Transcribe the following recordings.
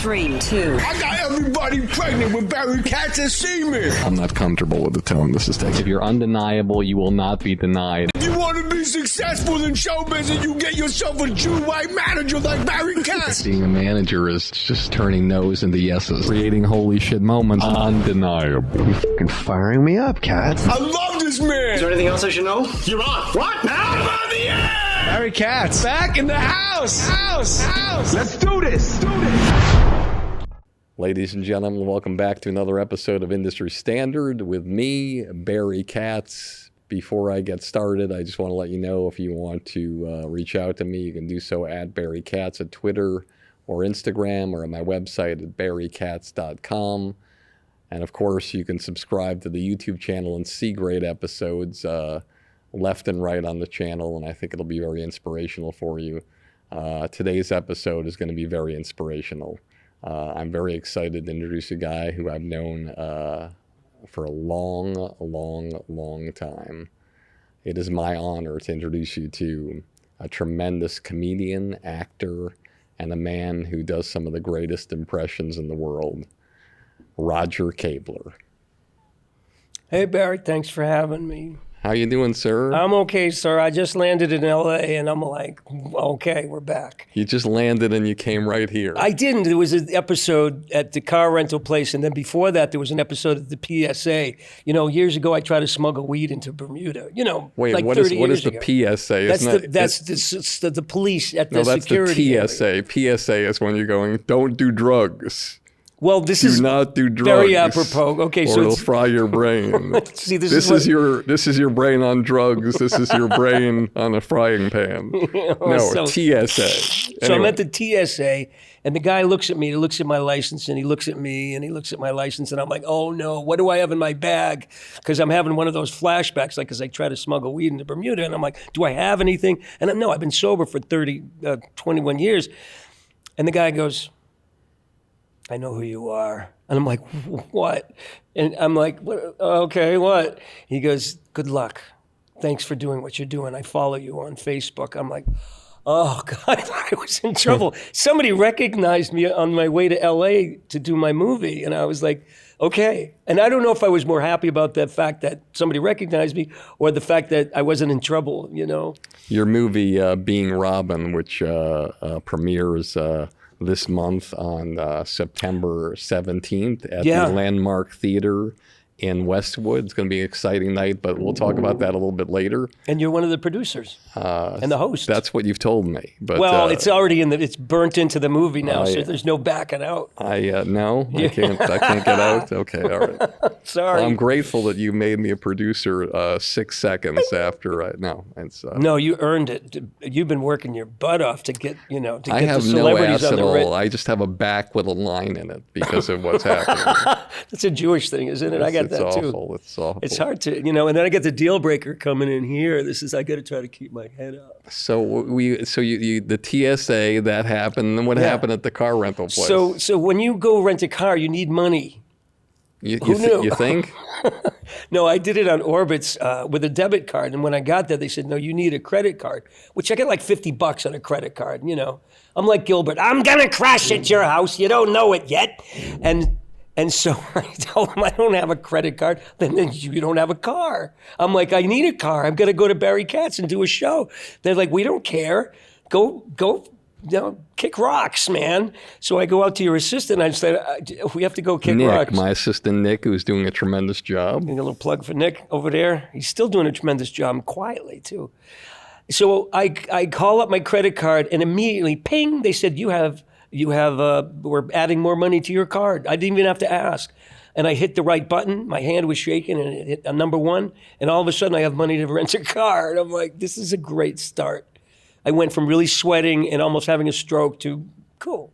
3, 2. I got everybody pregnant with Barry Katz and Zima. I'm not comfortable with the tone this is taking. If you're undeniable, you will not be denied. If you want to be successful in show business, you get yourself a Jew white manager like Barry Katz. Being a manager is just turning no's into yeses. Creating holy shit moments. Undeniable. You're fucking firing me up, Katz. I love this man. Is there anything else I should know? You're on. What? Now I'm on the air. Barry Katz, back in the house. Let's do this. Ladies and gentlemen, welcome back to another episode of Industry Standard with me, Barry Katz. Before I get started, I just want to let you know if you want to reach out to me, you can do so at Barry Katz at Twitter or Instagram or at my website at barrykatz.com. And of course, you can subscribe to the YouTube channel and see great episodes left and right on the channel, and I think it'll be very inspirational for you. Today's episode is going to be very inspirational. I'm very excited to introduce a guy who I've known for a long time. It is my honor to introduce you to a tremendous comedian, actor, and a man who does some of the greatest impressions in the world, Roger Kabler. Hey, Barry, thanks for having me. How you doing, sir? I'm okay, sir. I just landed in L.A., and I'm like, okay, we're back. You just landed and you came right here. I didn't. There was an episode at the car rental place, and then before that, there was an episode at the PSA. You know, years ago, I tried to smuggle weed into Bermuda. You know, wait, like what 30 is years the ago. PSA? That's the police at the no, that's security the TSA. area. PSA is when you're going, don't do drugs. Well, this Do is not do drugs. very apropos. Okay, or so it'll it's, fry your brain. see, this is your brain on drugs. This is your brain on a frying pan. No, TSA. So Anyway. I'm at the TSA, and the guy looks at me, he looks at my license, and he looks at me, and he looks at my license, and I'm like, oh no, what do I have in my bag? Because I'm having one of those flashbacks, like as I try to smuggle weed into Bermuda, and I'm like, do I have anything? And no, I've been sober for 21 years. And the guy goes, I know who you are. And I'm like, what? And I'm like, okay, what? He goes, good luck. Thanks for doing what you're doing. I follow you on Facebook. I'm like, oh, God, I thought I was in trouble. Somebody recognized me on my way to LA to do my movie. And I was like, okay. And I don't know if I was more happy about that fact that somebody recognized me or the fact that I wasn't in trouble, you know? Your movie, Being Robin, which premieres this month on September 17th at the Landmark Theater in Westwood. It's going to be an exciting night, but we'll talk about that a little bit later. And you're one of the producers and the host. That's what you've told me. But well, it's already it's burnt into the movie now, so there's no backing out. No, I can't get out. Okay, all right. Sorry. I'm grateful that you made me a producer 6 seconds after No, you earned it. You've been working your butt off to get the I have celebrities no ass on at the all. I just have a back with a line in it because of what's happening. That's a Jewish thing, isn't it? I got that awful. too. It's awful. It's hard to, and then I get the deal breaker coming in here. I got to try to keep my head up. So the TSA, that happened. Then what happened at the car rental place? So when you go rent a car, you need money. You knew? You think? No, I did it on Orbitz with a debit card. And when I got there, they said, no, you need a credit card, which I get like $50 on a credit card. I'm like Gilbert. I'm going to crash at your house. You don't know it yet. And so I told them I don't have a credit card. Then you don't have a car. I'm like, I need a car. I'm going to go to Barry Katz and do a show. They're like, we don't care. Go, kick rocks, man. So I go out to your assistant. I said, we have to go kick rocks. My assistant Nick, who's doing a tremendous job. A little plug for Nick over there. He's still doing a tremendous job quietly, too. So I call up my credit card and immediately, ping, they said, we're adding more money to your card. I didn't even have to ask. And I hit the right button. My hand was shaking and it hit number 1. And all of a sudden I have money to rent a car. And I'm like, this is a great start. I went from really sweating and almost having a stroke to cool.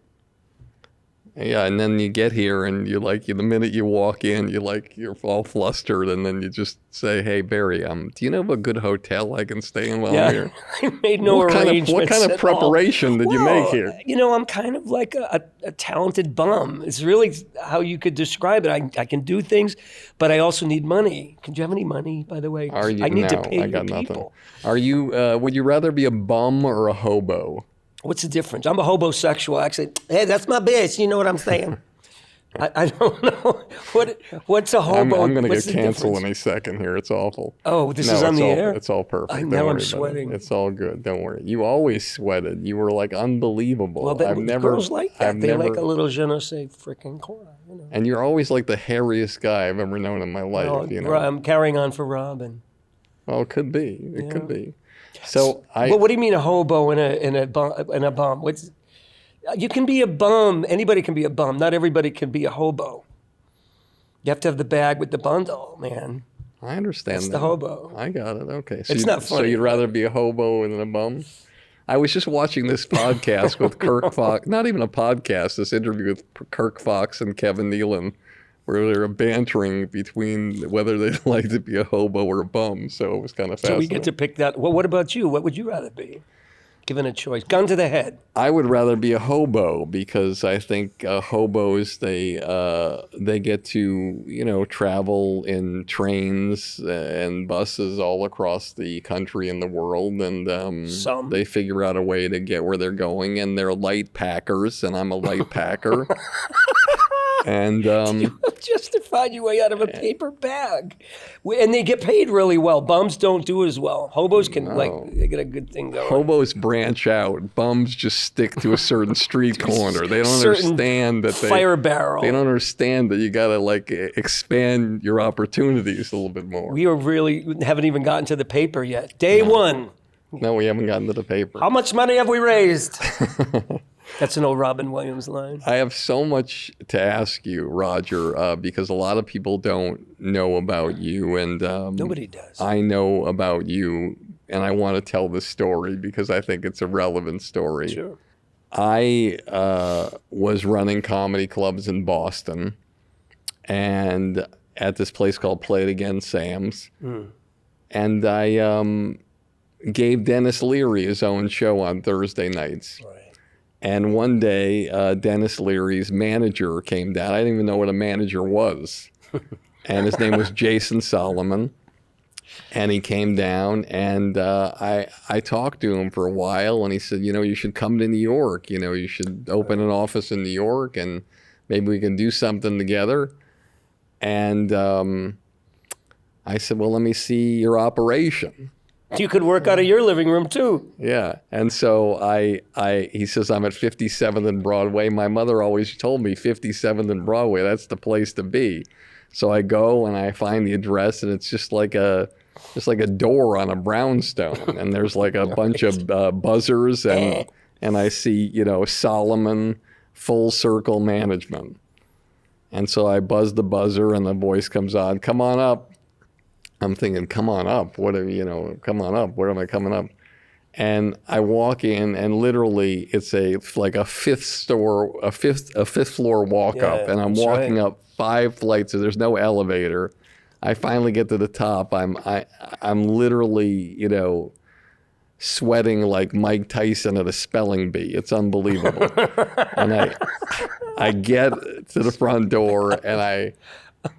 Yeah, and then you get here and you're like, the minute you walk in, you're all flustered, and then you just say, hey, Barry, do you know of a good hotel I can stay in while I'm here? I made no arrangements. What kind of preparation did you make here? I'm kind of like a talented bum. It's really how you could describe it. I can do things, but I also need money. Could you have any money, by the way? I need to pay I got people. nothing. Are you? Would you rather be a bum or a hobo? What's the difference? I'm a hobosexual. Actually, hey, that's my bitch. You know what I'm saying? I don't know. What's a hobo? I'm going to What's get the canceled difference? in a second here. It's awful. Oh, this is on it's the all, air? It's all perfect. Don't now worry I'm about it. sweating. It's all good. Don't worry. You always sweated. You were like unbelievable. Well, girls like that. They like a little je ne sais frickin' quoi. You know? And you're always like the hairiest guy I've ever known in my life. Well, you know. I'm carrying on for Robin. Well, it could be. It could be. So But what do you mean a hobo in a bum? You can be a bum. Anybody can be a bum. Not everybody can be a hobo. You have to have the bag with the bundle, man. I understand That's that. the hobo. I got it. Okay. So It's not So funny. you'd rather be a hobo than a bum? I was just watching this podcast with Kirk Fox. Not even a podcast. This interview with Kirk Fox and Kevin Nealon, where they were bantering between whether they'd like to be a hobo or a bum. So it was kind of So fascinating. we get to pick that. Well, what about you? What would you rather be? Given a choice, gun to the head. I would rather be a hobo because I think hobos they get to travel in trains and buses all across the country and the world, and they figure out a way to get where they're going, and they're light packers, and I'm a light packer. And You justified your way out of a paper bag, and they get paid really well. Bums don't do as well. Hobos can they get a good thing going. hobos branch out. Bums just stick to a certain street corner. They don't Certain understand that fire barrel. They don't understand that you got to expand your opportunities a little bit more. We haven't even gotten to the paper yet. Day one. No, we haven't gotten to the paper. How much money have we raised? That's an old Robin Williams line. I have so much to ask you, Roger, because a lot of people don't know about you, and Nobody does. I know about you, and I want to tell this story because I think it's a relevant story. Sure. I was running comedy clubs in Boston, and at this place called Play It Again Sam's, and I gave Dennis Leary his own show on Thursday nights. Right. And one day, Dennis Leary's manager came down. I didn't even know what a manager was. And his name was Jason Solomon. And he came down, and I talked to him for a while, and he said, you should come to New York. You should open an office in New York, and maybe we can do something together. And I said, well, let me see your operation. You could work out of your living room too. Yeah. And so he says, I'm at 57th and Broadway. My mother always told me 57th and Broadway, that's the place to be. So I go and I find the address, and it's just like a door on a brownstone. And there's like a bunch of buzzers, and I see, Solomon Full Circle Management. And so I buzz the buzzer, and the voice comes on, come on up. I'm thinking, come on up. Come on up. Where am I coming up? And I walk in, and literally it's like a fifth floor walk up, and I'm walking up 5 flights. So there's no elevator. I finally get to the top. I'm literally, sweating like Mike Tyson at a spelling bee. It's unbelievable. And I get to the front door, and I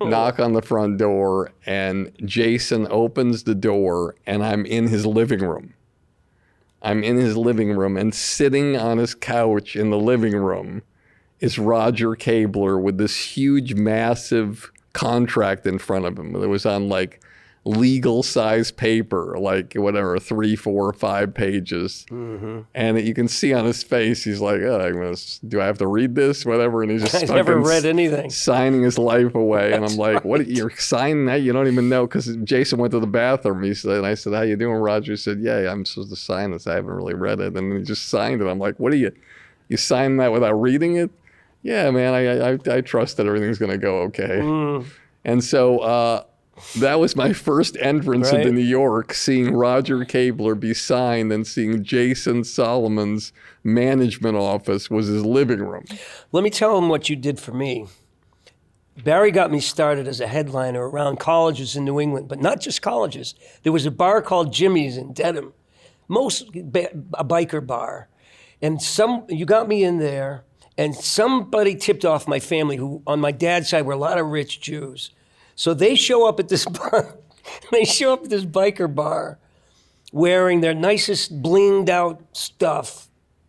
knock on the front door, and Jason opens the door, and I'm in his living room. And sitting on his couch in the living room is Roger Kabler with this huge, massive contract in front of him. It was on like legal size paper, like whatever, 3, 4, 5 pages. Mm-hmm. And you can see on his face, he's like, do I have to read this? Whatever. And he's just I never read anything. Signing his life away. And I'm like, what, you're signing that? You don't even know. Because Jason went to the bathroom. And I said, how you doing, Roger? He said, yeah, I'm supposed to sign this. I haven't really read it. And he just signed it. I'm like, what are you sign that without reading it? Yeah, man, I trust that everything's going to go okay. And so that was my first entrance into New York, seeing Roger Kabler be signed, and seeing Jason Solomon's management office was his living room. Let me tell him what you did for me. Barry got me started as a headliner around colleges in New England, but not just colleges. There was a bar called Jimmy's in Dedham, a biker bar. And you got me in there, and somebody tipped off my family, who on my dad's side were a lot of rich Jews. So they show up at this bar. They show up at this biker bar wearing their nicest blinged out stuff.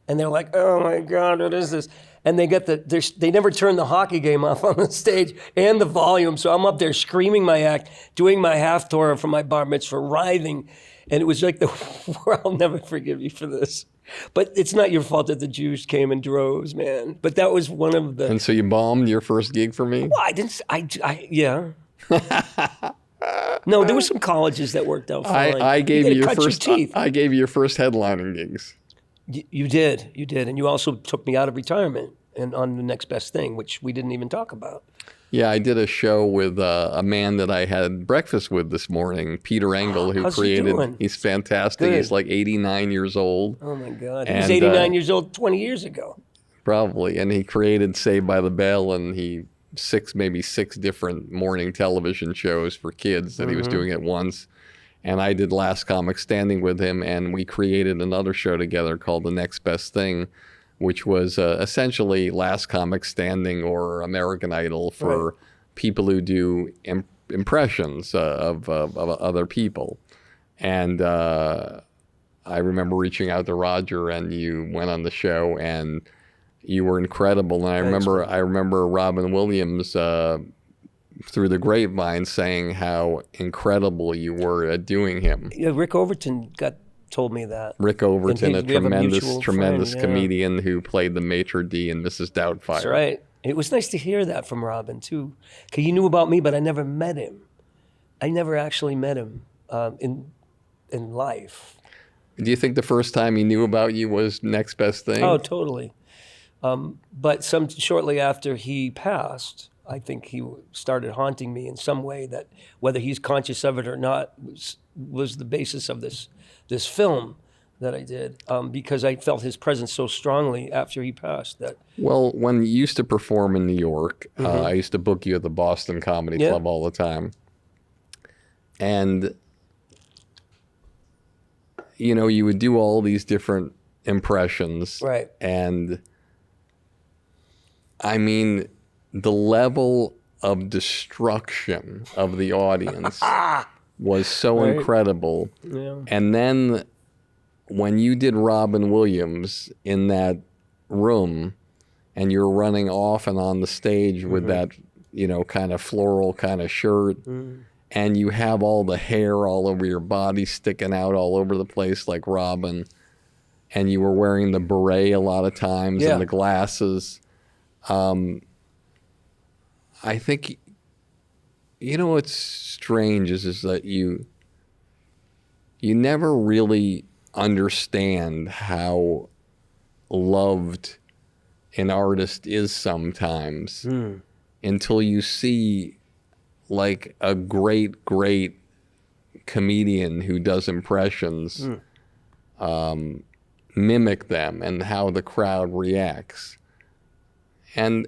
And they're like, oh my God, what is this? And they they never turn the hockey game off on the stage and the volume. So I'm up there screaming my act, doing my half Torah for my bar mitzvah, writhing. And it was like I'll never forgive you for this. But it's not your fault that the Jews came in droves, man. But that was one of the... And so you bombed your first gig for me? Well, yeah. No, there were some colleges that worked out fine. I gave you your first. Teeth. I gave you your first headlining gigs. You did, and you also took me out of retirement and on the next best thing, which we didn't even talk about. Yeah, I did a show with a man that I had breakfast with this morning, Peter Engel, who How's created. he doing? He's fantastic. Good. He's like 89 years old. Oh my God, he And, was 89 years old 20 years ago. Probably, and he created Saved by the Bell, and maybe six different morning television shows for kids that he was doing at once. And I did Last Comic Standing with him, and we created another show together called The Next Best Thing, which was essentially Last Comic Standing or American Idol for people who do impressions of other people. And I remember reaching out to Roger, and you went on the show, and you were incredible. And I remember Robin Williams through the grapevine saying how incredible you were at doing him. Yeah, Rick Overton told me that. Rick Overton, a we have mutual tremendous friend, comedian who played the maitre d' in Mrs. Doubtfire. That's right. It was nice to hear that from Robin too, because he knew about me, but I never met him. I never actually met him in life. Do you think the first time he knew about you was Next Best Thing? Oh, totally. But shortly after he passed, I think he started haunting me in some way that, whether he's conscious of it or not, was the basis of this film that I did, because I felt his presence so strongly after he passed. That Well, when you used to perform in New York, I used to book you at the Boston Comedy Club all the time. And, you would do all these different impressions. Right. And, I mean, the level of destruction of the audience was so incredible. Yeah. And then when you did Robin Williams in that room and you're running off and on the stage with that, kind of floral kind of shirt, and you have all the hair all over your body sticking out all over the place like Robin, and you were wearing the beret a lot of times and the glasses. I think, what's strange is that you never really understand how loved an artist is sometimes until you see like a great comedian who does impressions mimic them and how the crowd reacts. And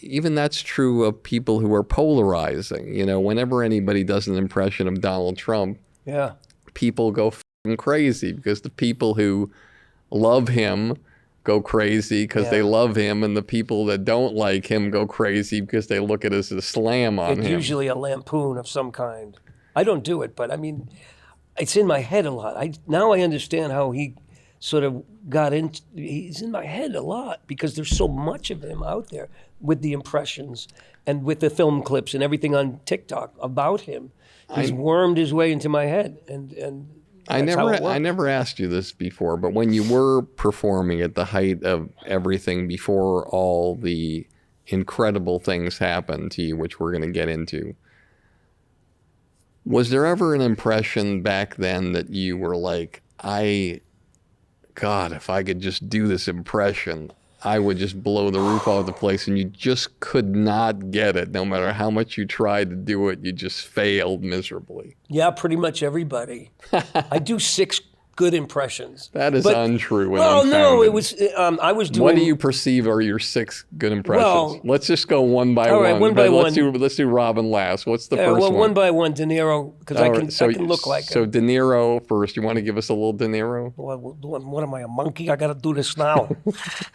even that's true of people who are polarizing. Whenever anybody does an impression of Donald Trump, people go f***ing crazy because the people who love him go crazy because they love him, and the people that don't like him go crazy because they look at it as a slam on him. It's usually a lampoon of some kind. I don't do it, but I mean, it's in my head a lot. Now I understand how he sort of he's in my head a lot because there's so much of him out there with the impressions and with the film clips and everything on TikTok about him. He's wormed his way into my head, and I never asked you this before, but when you were performing at the height of everything before all the incredible things happened to you, which we're going to get into, was there ever an impression back then that you were like, God, if I could just do this impression, I would just blow the roof off the place, and you just could not get it. No matter how much you tried to do it, you just failed miserably. Yeah, pretty much everybody. I do 6 good impressions. That is untrue. Well, no, it was. I was doing. What do you perceive are your 6 good impressions? Well, let's just go one by one. All right, one by one. Let's do Robin last. What's the first one? One by one, De Niro, because I can look like so him. De Niro first. You want to give us a little De Niro? What am I, a monkey? I got to do this now.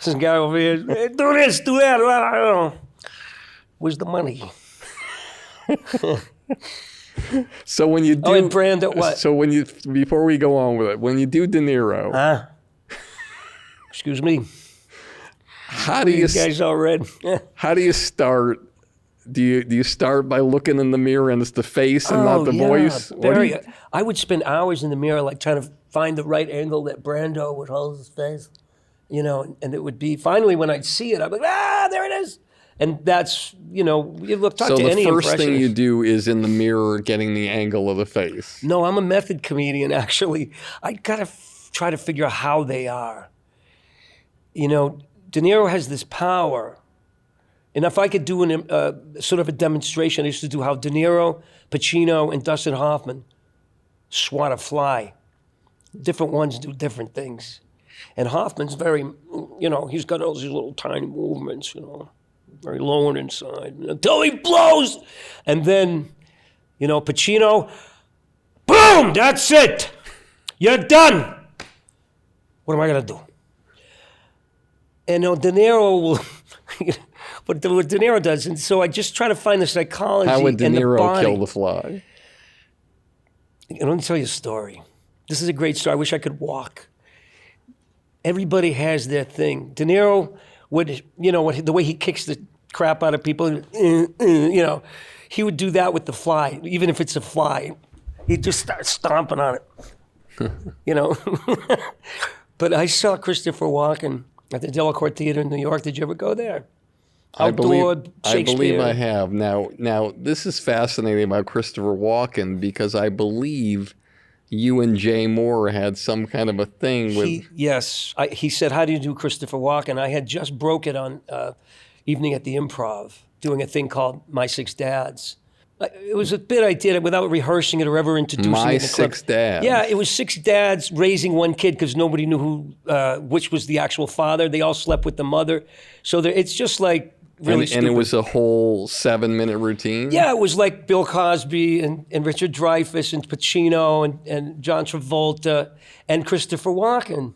This guy over here, hey, do this, do that. I don't know. Where's the money? So when you do, and Brando, what? So before we go on with it, when you do De Niro, Excuse me. How do You guys all read? How do you start? Do you start by looking in the mirror and it's the face and not the voice? Barry, I would spend hours in the mirror, like trying to find the right angle that Brando would hold his face, you know, and it would be finally when I'd see it, I'd be like, there it is. And that's, you know, you talk to any impressionist. So the first thing you do is in the mirror getting the angle of the face. No, I'm a method comedian, actually. I gotta try to figure out how they are. You know, De Niro has this power. And if I could do sort of a demonstration, I used to do how De Niro, Pacino, and Dustin Hoffman swat a fly. Different ones do different things. And Hoffman's very, you know, he's got all these little tiny movements, you know, very low and inside, until he blows. And then, you know, Pacino, boom, that's it. You're done. What am I going to do? And De Niro will, what De Niro does, and so I just try to find the psychology How would De and the Niro body. kill the fly? Let me tell you a story. This is a great story. I wish I could walk. Everybody has their thing. De Niro would, you know, the way he kicks the crap out of people, you know, he would do that with the fly, even if it's a fly. He'd just start stomping on it, you know. But I saw Christopher Walken at the Delacorte Theater in New York. Did you ever go there? I Outdoor believe Shakespeare. I have. Now this is fascinating about Christopher Walken because I believe you and Jay Moore had some kind of a thing with. He said, "How do you do Christopher Walken?" I had just broke it on Evening at the Improv, doing a thing called My Six Dads. It was a bit I did without rehearsing it or ever introducing it. My in the club. Six Dads. Yeah, it was six dads raising one kid because nobody knew which was the actual father. They all slept with the mother. So it's just like really stupid. And it was a whole 7-minute routine? Yeah, it was like Bill Cosby and Richard Dreyfuss and Pacino and John Travolta and Christopher Walken.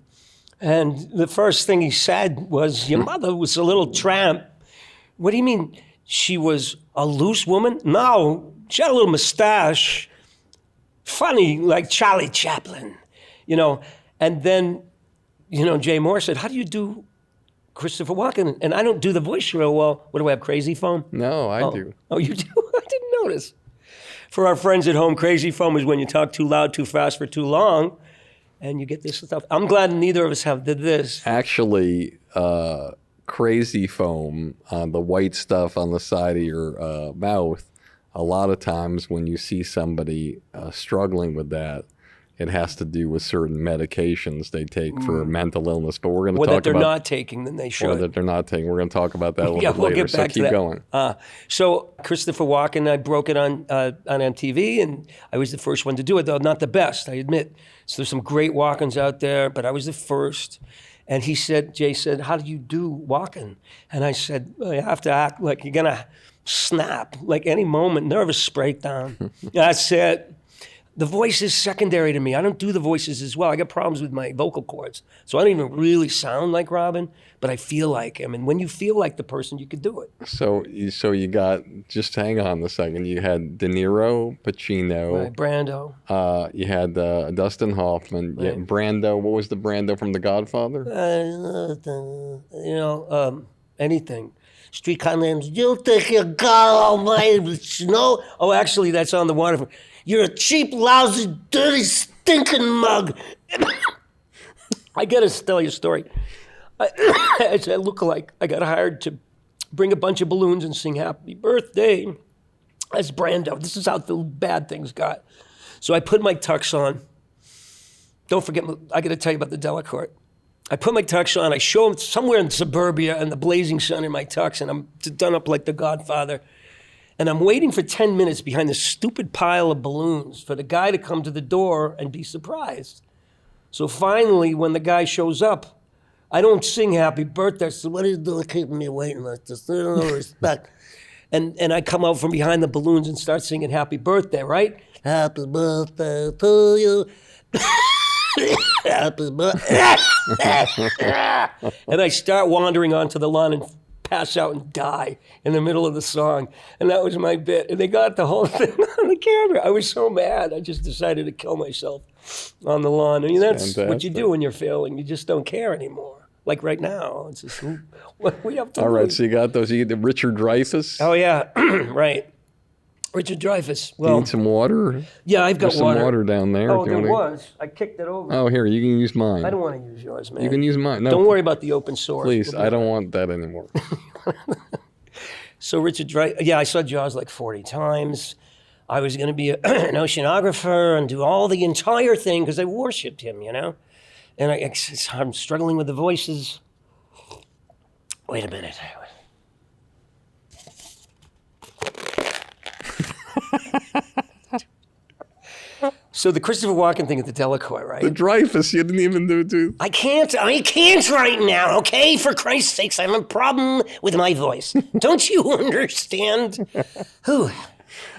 And the first thing he said was, your mother was a little tramp. What do you mean? She was a loose woman? No, she had a little mustache. Funny, like Charlie Chaplin, you know. And then, you know, Jay Moore said, how do you do Christopher Walken? And I don't do the voice real well. What do I have, crazy foam? No, I do. Oh, you do? I didn't notice. For our friends at home, crazy foam is when you talk too loud, too fast, for too long, and you get this stuff. I'm glad neither of us did this. Actually, crazy foam on the white stuff on the side of your mouth, a lot of times when you see somebody struggling with that, it has to do with certain medications they take for mental illness. But we're going to talk about... Or that they're not taking, then they should. Or that they're not taking. We're going to talk about that a little bit we'll later. Get back so to keep that. going. So Christopher Walken, I broke it on MTV, and I was the first one to do it, though not the best, I admit. So there's some great Walkens out there, but I was the first. And Jay said, how do you do Walken? And I said, well, you have to act like you're going to snap, like any moment, nervous breakdown. That's it. The voice is secondary to me. I don't do the voices as well. I got problems with my vocal cords. So I don't even really sound like Robin, but I feel like him. And when you feel like the person, you could do it. So you got, just hang on a second, you had De Niro, Pacino. Right, Brando. You had Dustin Hoffman. Right. Yeah, Brando. What was the Brando from The Godfather? Anything. Streetcar names. You think you're God Almighty, snow? Oh, actually, that's on the water. You're a cheap, lousy, dirty, stinking mug. I got to tell you a story. As a lookalike, I got hired to bring a bunch of balloons and sing Happy Birthday as Brando. This is how the bad things got. So I put my tux on. Don't forget, I got to tell you about the Delacorte. I put my tux on. I show him somewhere in suburbia and the blazing sun in my tux, and I'm done up like the Godfather. And I'm waiting for 10 minutes behind this stupid pile of balloons for the guy to come to the door and be surprised. So finally, when the guy shows up, I don't sing Happy Birthday. So what are you doing keeping me waiting like this? No respect. And I come out from behind the balloons and start singing Happy Birthday, right? Happy birthday to you. Happy birthday. And I start wandering onto the lawn and pass out and die in the middle of the song. And that was my bit. And they got the whole thing on the camera. I was so mad. I just decided to kill myself on the lawn. I mean, that's what you do when you're failing. You just don't care anymore. like right now. It's just, what we have to All right, lose? so you got those. You get the Richard Dreyfuss. Oh, yeah, right. Richard Dreyfuss. Do you Well, need some water? yeah, I've got There's some water down there. Oh, if you there wanna- was. I kicked it over. Oh, here, you can use mine. I don't want to use yours, man. You can use mine. No, Don't worry about the open source. please. We'll be I don't want that anymore. So Richard Dreyfuss, yeah, I saw Jaws like 40 times. I was going to be an oceanographer and do all the entire thing because I worshipped him, you know? And I'm struggling with the voices. Wait a minute. So the Christopher Walken thing at the Delacour, right? The Dreyfuss, you didn't even do. I can't right now, okay? For Christ's sakes, I have a problem with my voice. Don't you understand? Whew.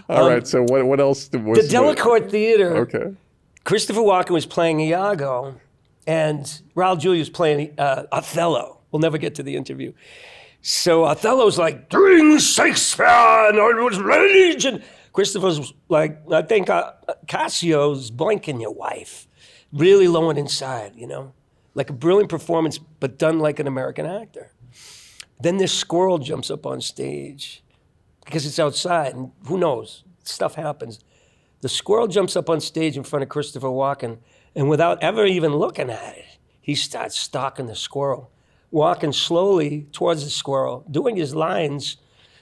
All right, so what else was The Delacour Theater. Okay. Christopher Walken was playing Iago, and Raul Julia was playing Othello. We'll never get to the interview. So Othello's like, "During Shakespeare, and I was rage," and Christopher's like, "I think Cassio's blanking your wife." Really low and inside, you know? Like a brilliant performance, but done like an American actor. Then this squirrel jumps up on stage because it's outside, and who knows? Stuff happens. The squirrel jumps up on stage in front of Christopher Walken, and without ever even looking at it, he starts stalking the squirrel, walking slowly towards the squirrel, doing his lines.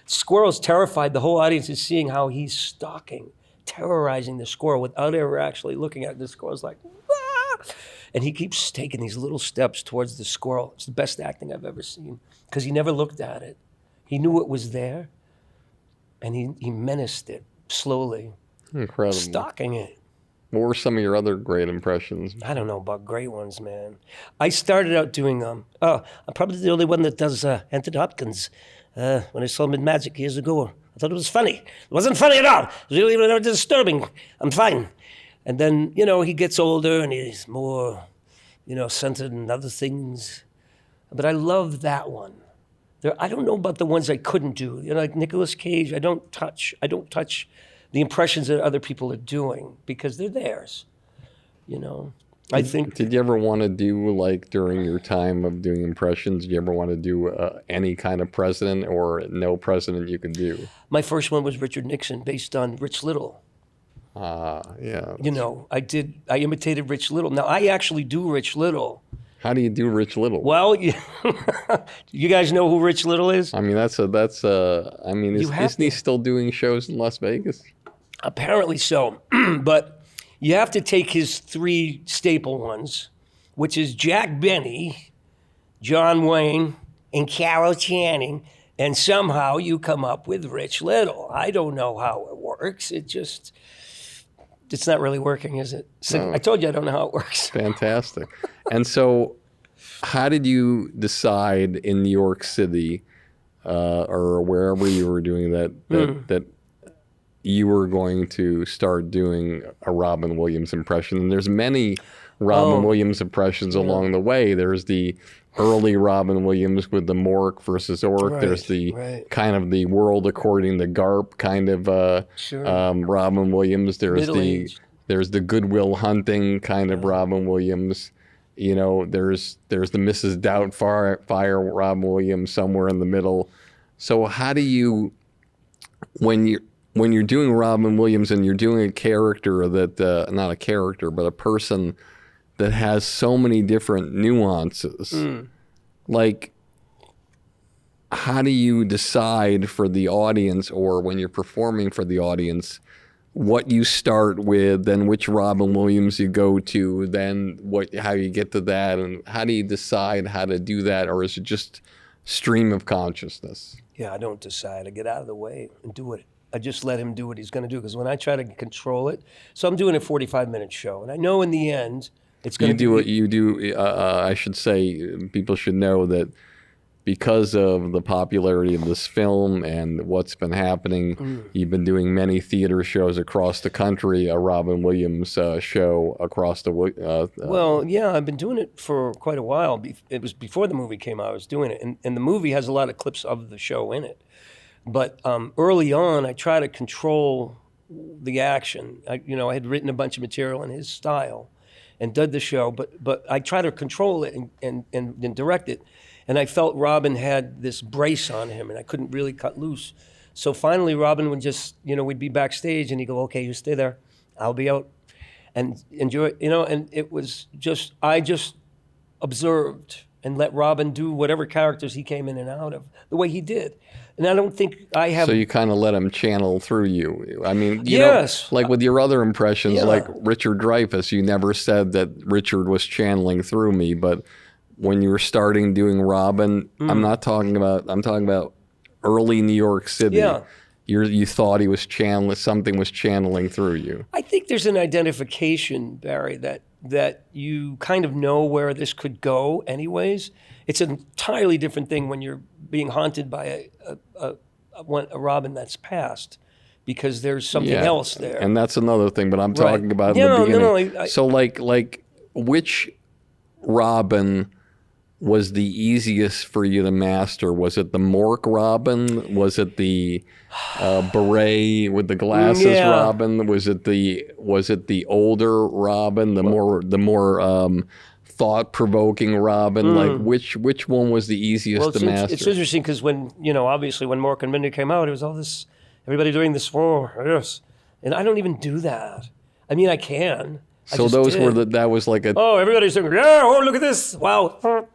Squirrel's terrified. The whole audience is seeing how he's stalking, terrorizing the squirrel without ever actually looking at it. The squirrel's like, "Ah!" And he keeps taking these little steps towards the squirrel. It's the best acting I've ever seen because he never looked at it. He knew it was there, and he menaced it slowly, Incredible. stalking it. What were some of your other great impressions? I don't know about great ones, man. I started out doing, I'm probably the only one that does Anthony Hopkins. When I saw him in Magic years ago, I thought it was funny. It wasn't funny at all. It was really disturbing. I'm fine. And then, you know, he gets older and he's more, you know, centered in other things. But I love that one. I don't know about the ones I couldn't do. You know, like Nicolas Cage, I don't touch the impressions that other people are doing because they're theirs, you know. I think. Did you ever want to do, like, during your time of doing impressions, did you ever want to do any kind of president or no president you could do? My first one was Richard Nixon, based on Rich Little. Yeah. You know, I imitated Rich Little. Now, I actually do Rich Little. How do you do Rich Little? Well, you guys know who Rich Little is? I mean, isn't he still doing shows in Las Vegas? Apparently so. But you have to take his three staple ones, which is Jack Benny, John Wayne, and Carol Channing, and somehow you come up with Rich Little. I don't know how it works. It's not really working, is it? So No. I told you I don't know how it works. Fantastic. And so how did you decide in New York City or wherever you were doing that you were going to start doing a Robin Williams impression? And there's many Robin Williams impressions along the way. There's the early Robin Williams with the Mork versus Ork. Right, There's the right. kind of the world according to Garp kind of Robin Williams. There's Middle-aged. there's the Goodwill Hunting kind of Robin Williams. You know, there's the Mrs. Doubtfire Robin Williams somewhere in the middle. So how do you, when you're doing Robin Williams and you're doing a character that, not a character, but a person that has so many different nuances, like, how do you decide for the audience, or when you're performing for the audience, what you start with, then which Robin Williams you go to, then how you get to that, and how do you decide how to do that, or is it just stream of consciousness? Yeah, I don't decide. I get out of the way and do it. I just let him do what he's going to do, because when I try to control it, so I'm doing a 45-minute show, and I know in the end it's going to be... I should say, people should know that because of the popularity of this film and what's been happening, you've been doing many theater shows across the country, a Robin Williams show across the... Well, yeah, I've been doing it for quite a while. It was before the movie came out, I was doing it. And the movie has a lot of clips of the show in it. But early on, I try to control the action. I had written a bunch of material in his style. and did the show, but I try to control it and direct it. And I felt Robin had this brace on him, and I couldn't really cut loose. So finally, Robin would just, we'd be backstage, and he'd go, "Okay, you stay there. I'll be out." And enjoy, and it was just, I just observed and let Robin do whatever characters he came in and out of, the way he did. And I don't think I have... So you kind of let him channel through you. I mean, yes. Like with your other impressions, Yeah. like Richard Dreyfuss, you never said that Richard was channeling through me, but when you were starting doing Robin, I'm talking about early New York City. Yeah. You thought he was something was channeling through you. I think there's an identification, Barry, that you kind of know where this could go anyways. It's an entirely different thing when you're being haunted by a Robin that's passed, because there's something else there. And that's another thing, but I'm talking about in the beginning. So like which Robin was the easiest for you to master? Was it the Mork Robin? Was it the beret with the glasses Robin? Was it the older Robin? The more thought-provoking Robin? Like which one was the easiest to master? It's interesting because when obviously when Mork and Mindy came out, it was all this, everybody doing this, yes, and I don't even do that. I mean, I can. So those were that was like a... Oh, everybody's saying, yeah, oh, look at this. Wow.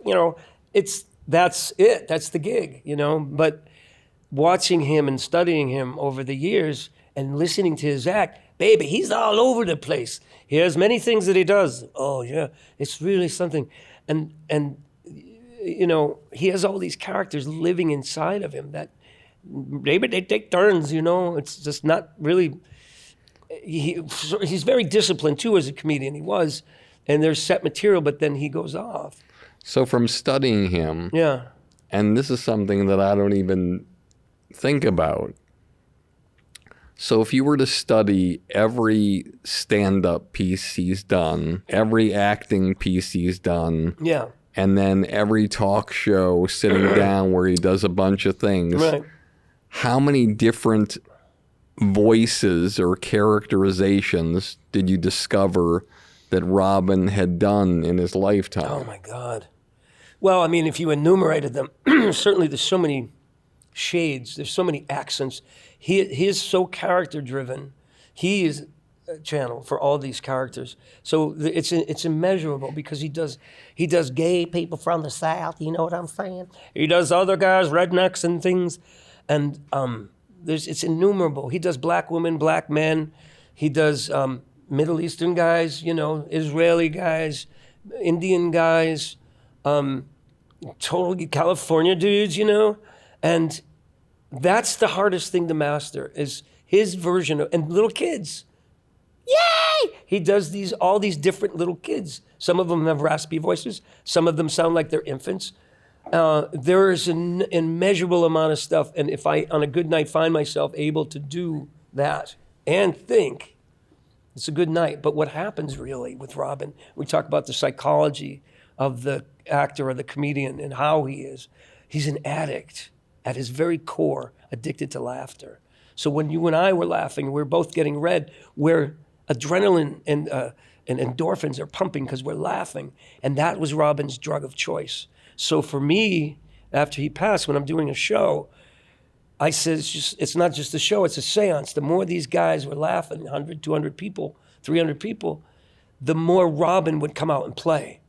That's it. That's the gig, But watching him and studying him over the years and listening to his act, baby, he's all over the place. He has many things that he does. Oh, yeah, it's really something. And he has all these characters living inside of him that maybe they take turns, It's just not really... He's very disciplined too as a comedian. He was, and there's set material, but then he goes off. So from studying him, and this is something that I don't even think about. So if you were to study every stand-up piece he's done, every acting piece he's done, and then every talk show sitting down where he does a bunch of things, how many different voices or characterizations did you discover that Robin had done in his lifetime? Oh my God. Well, I mean, if you enumerated them, certainly there's so many shades, there's so many accents. He is so character driven. He is a channel for all these characters. So it's immeasurable because he does gay people from the South, you know what I'm saying? He does other guys, rednecks and things. And it's innumerable. He does black women, black men. He does Middle Eastern guys, Israeli guys, Indian guys, totally California dudes, And that's the hardest thing to master is his version of, and little kids. Yay! He does all these different little kids. Some of them have raspy voices. Some of them sound like they're infants. There is an immeasurable amount of stuff, and if I, on a good night, find myself able to do that and think, it's a good night. But what happens really with Robin, we talk about the psychology of the actor or the comedian and how he is. He's an addict at his very core, addicted to laughter. So when you and I were laughing, we're both getting red, where adrenaline and endorphins are pumping because we're laughing. And that was Robin's drug of choice. So for me, after he passed, when I'm doing a show, I said, it's not just a show, it's a seance. The more these guys were laughing, 100, 200 people, 300 people, the more Robin would come out and play.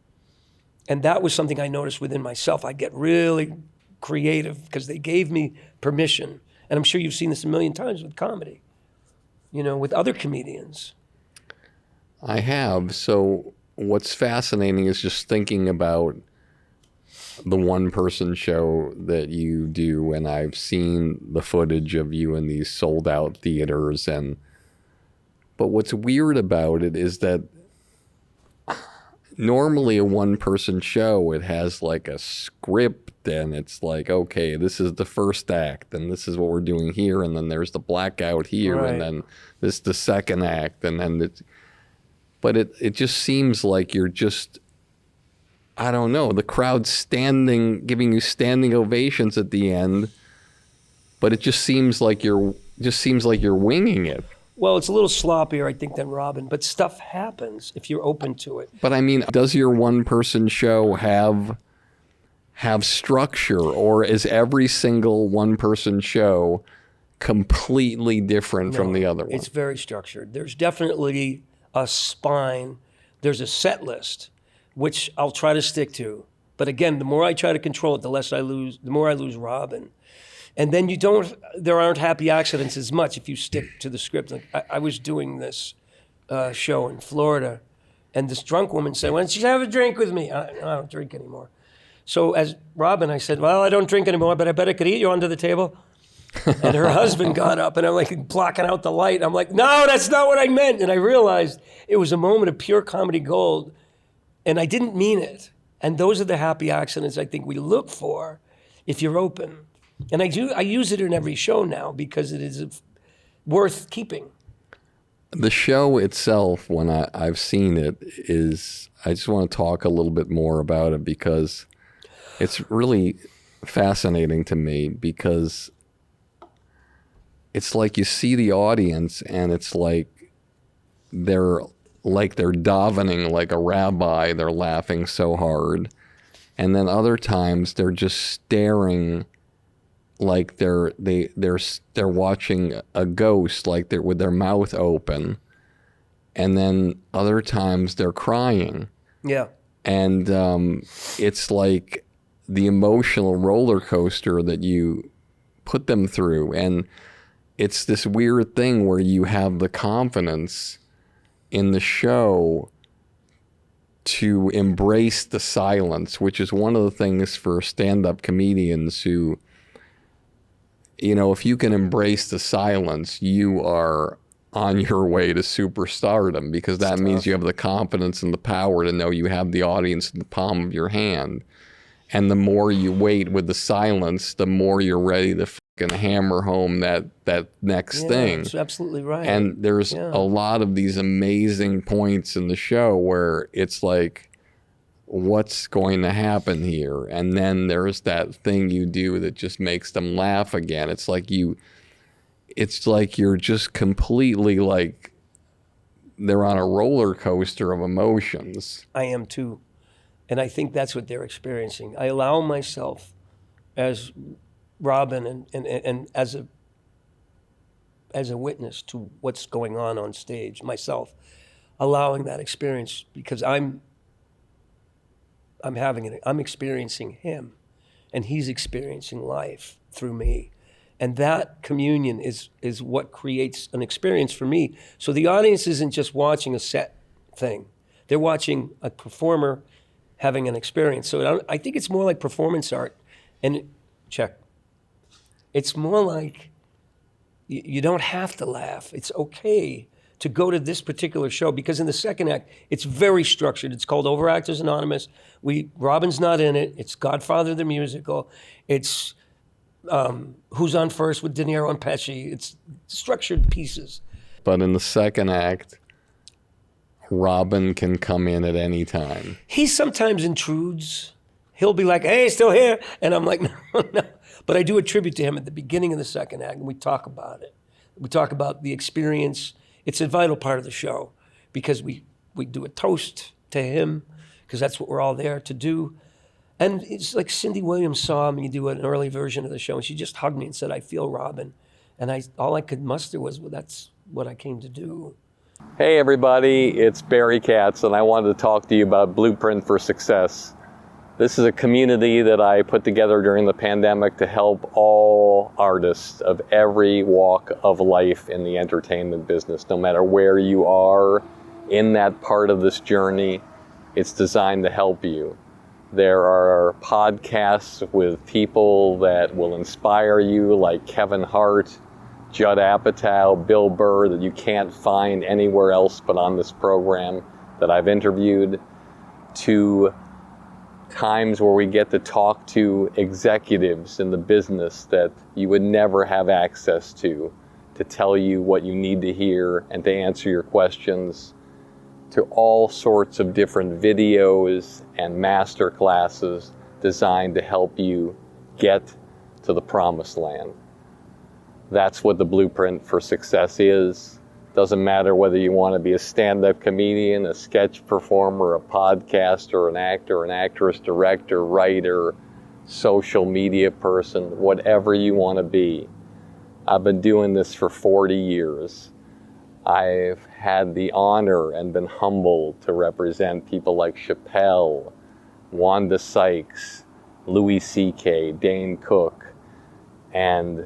And that was something I noticed within myself. I get really creative because they gave me permission. And I'm sure you've seen this a million times with comedy, with other comedians. I have. So what's fascinating is just thinking about the one-person show that you do, and I've seen the footage of you in these sold-out theaters. But what's weird about it is that normally a one-person show, it has like a script, and it's like, okay, this is the first act, and this is what we're doing here, and then there's the blackout here, and then this is the second act, and then but it just seems like you're just, I don't know, the crowd's giving you standing ovations at the end, but it just seems like you're winging it. Well, it's a little sloppier, I think, than Robin, but stuff happens if you're open to it. But I mean, does your one-person show have structure, or is every single one-person show completely different from the other one? It's very structured. There's definitely a spine. There's a set list, which I'll try to stick to. But again, the more I try to control it, the more I lose Robin. And then there aren't happy accidents as much if you stick to the script. Like I was doing this show in Florida, and this drunk woman said, "Why don't you have a drink with me?" I don't drink anymore. So as Robin, I said, "Well, I don't drink anymore, but I bet I could eat you under the table." And her husband got up, and I'm like blocking out the light. I'm like, "No, that's not what I meant." And I realized it was a moment of pure comedy gold, and I didn't mean it. And those are the happy accidents I think we look for if you're open. And I use it in every show now because it is worth keeping. The show itself, when I've seen it, I just want to talk a little bit more about it because it's really fascinating to me, because it's like you see the audience and it's like they're davening like a rabbi. They're laughing so hard. And then other times they're just staring like they're watching a ghost, like they're with their mouth open. And then other times they're crying. Yeah. And it's like the emotional roller coaster that you put them through. And it's this weird thing where you have the confidence in the show to embrace the silence, which is one of the things for stand-up comedians who, you know, if you can embrace the silence, you are on your way to superstardom, because that means you have the confidence and the power to know you have the audience in the palm of your hand. And the more you wait with the silence, the more you're ready to fucking hammer home that next thing. That's absolutely right. And there's a lot of these amazing points in the show where it's like, what's going to happen here? And then there's that thing you do that just makes them laugh again. It's like you're just completely like, they're on a roller coaster of emotions. I am too. And I think that's what they're experiencing. I allow myself as Robin and as a witness to what's going on stage, myself, allowing that experience, because I'm having it. I'm experiencing him, and he's experiencing life through me. And that communion is what creates an experience for me. So the audience isn't just watching a set thing. They're watching a performer having an experience. So I think it's more like performance art. And check. It's more like you don't have to laugh. It's okay to go to this particular show, because in the second act, it's very structured. It's called Overactors Anonymous. Robin's not in it. It's Godfather the Musical. It's Who's on First with Deniro and Pesci. It's structured pieces. But in the second act, Robin can come in at any time. He sometimes intrudes. He'll be like, "Hey, still here?" And I'm like, no. But I do a tribute to him at the beginning of the second act, and we talk about it. We talk about the experience. It's a vital part of the show, because we do a toast to him, because that's what we're all there to do. And it's like Cindy Williams saw me do an early version of the show, and she just hugged me and said, "I feel Robin." And all I could muster was, well, that's what I came to do. Hey everybody, it's Barry Katz, and I wanted to talk to you about Blueprint for Success. This is a community that I put together during the pandemic to help all artists of every walk of life in the entertainment business. No matter where you are in that part of this journey, it's designed to help you. There are podcasts with people that will inspire you, like Kevin Hart, Judd Apatow, Bill Burr, that you can't find anywhere else but on this program that I've interviewed, to times where we get to talk to executives in the business that you would never have access to tell you what you need to hear and to answer your questions, to all sorts of different videos and master classes designed to help you get to the promised land. That's what the Blueprint for Success is. Doesn't matter whether you want to be a stand-up comedian, a sketch performer, a podcaster, an actor, an actress, director, writer, social media person, whatever you want to be. I've been doing this for 40 years. I've had the honor and been humbled to represent people like Chappelle, Wanda Sykes, Louis C.K., Dane Cook, and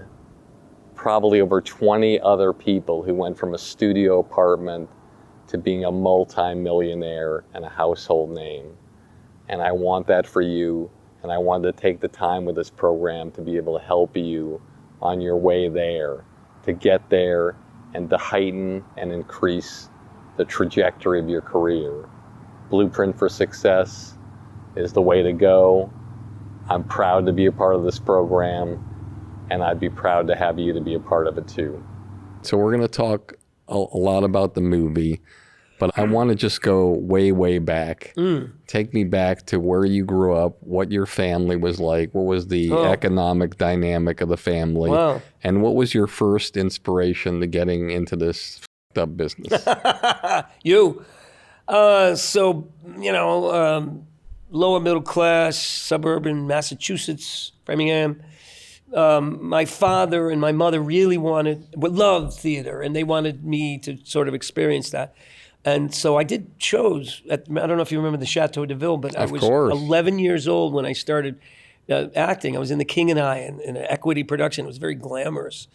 probably over 20 other people who went from a studio apartment to being a multi-millionaire and a household name. And I want that for you, and I wanted to take the time with this program to be able to help you on your way there, to get there and to heighten and increase the trajectory of your career. Blueprint for Success is the way to go. I'm proud to be a part of this program, and I'd be proud to have you to be a part of it too. So we're going to talk a lot about the movie, but I want to just go way, way back. Take me back to where you grew up, what your family was like, what was the economic dynamic of the family, and what was your first inspiration to getting into this f***ed up business? Lower middle class, suburban Massachusetts, Framingham. My father and my mother really loved theater, and they wanted me to sort of experience that. And so I did shows I don't know if you remember the Chateau de Ville, but I was 11 years old when I started acting. I was in The King and I in an equity production. It was very glamorous.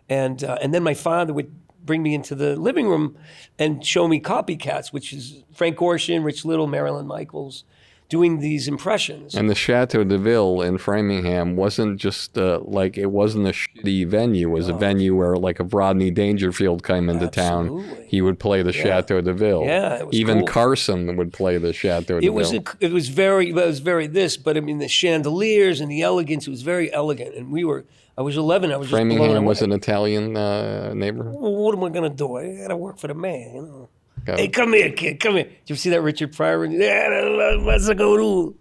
And then my father would bring me into the living room and show me Copycats, which is Frank Gorshin, Rich Little, Marilyn Michaels, doing these impressions. And the Chateau de Ville in Framingham wasn't just it wasn't a shitty venue. It was a venue where, like, if Rodney Dangerfield came into town, he would play the Chateau de Ville. Yeah, it was even cool. Carson would play the Chateau de Ville. It was very but I mean the chandeliers and the elegance. It was very elegant, and I was 11. I was just blown away. Framingham was an Italian neighborhood. Well, what am I gonna do? I gotta work for the man, you know. Hey, come here, kid, come here. Did you see that Richard Pryor? What's it going to?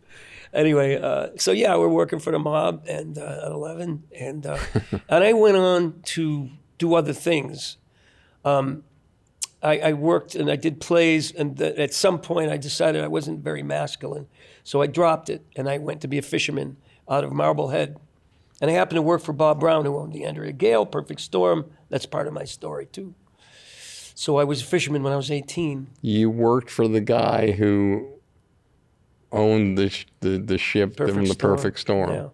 Anyway, we're working for the mob and at 11, and I went on to do other things. I worked and I did plays, and at some point I decided I wasn't very masculine, so I dropped it and I went to be a fisherman out of Marblehead, and I happened to work for Bob Brown, who owned the Andrea Gale, Perfect Storm. That's part of my story too. So I was a fisherman when I was 18. You worked for the guy who owned the ship from the Perfect Storm. Yeah.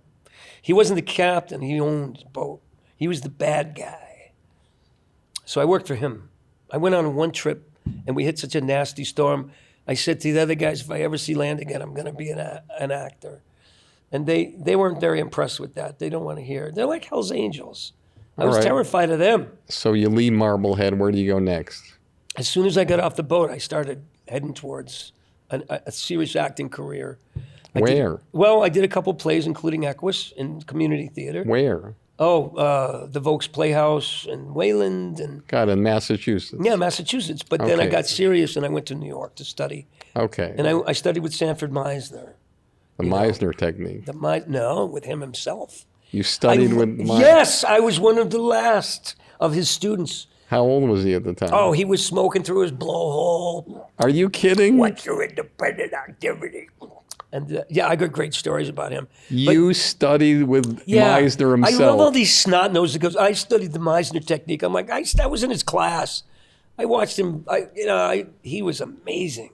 He wasn't the captain. He owned the boat. He was the bad guy. So I worked for him. I went on one trip, and we hit such a nasty storm. I said to the other guys, if I ever see land again, I'm going to be an actor. And they weren't very impressed with that. They don't want to hear it. They're like Hell's Angels. I was terrified of them. So you leave Marblehead. Where do you go next? As soon as I got off the boat, I started heading towards a serious acting career. Where? I did a couple plays, including Equus in community theater. Where? The Vokes Playhouse in Wayland. God, in Massachusetts. Yeah, Massachusetts. But then I got serious and I went to New York to study. Okay. And I studied with Sanford Meisner. The Meisner technique. With him himself. You studied with Meisner? Yes, I was one of the last of his students. How old was he at the time? Oh, he was smoking through his blowhole. Are you kidding? What's your independent activity? And I got great stories about him. You studied with Meisner himself. I love all these snot-nosed that goes, I studied the Meisner technique. I'm like, I was in his class. I watched him. He was amazing.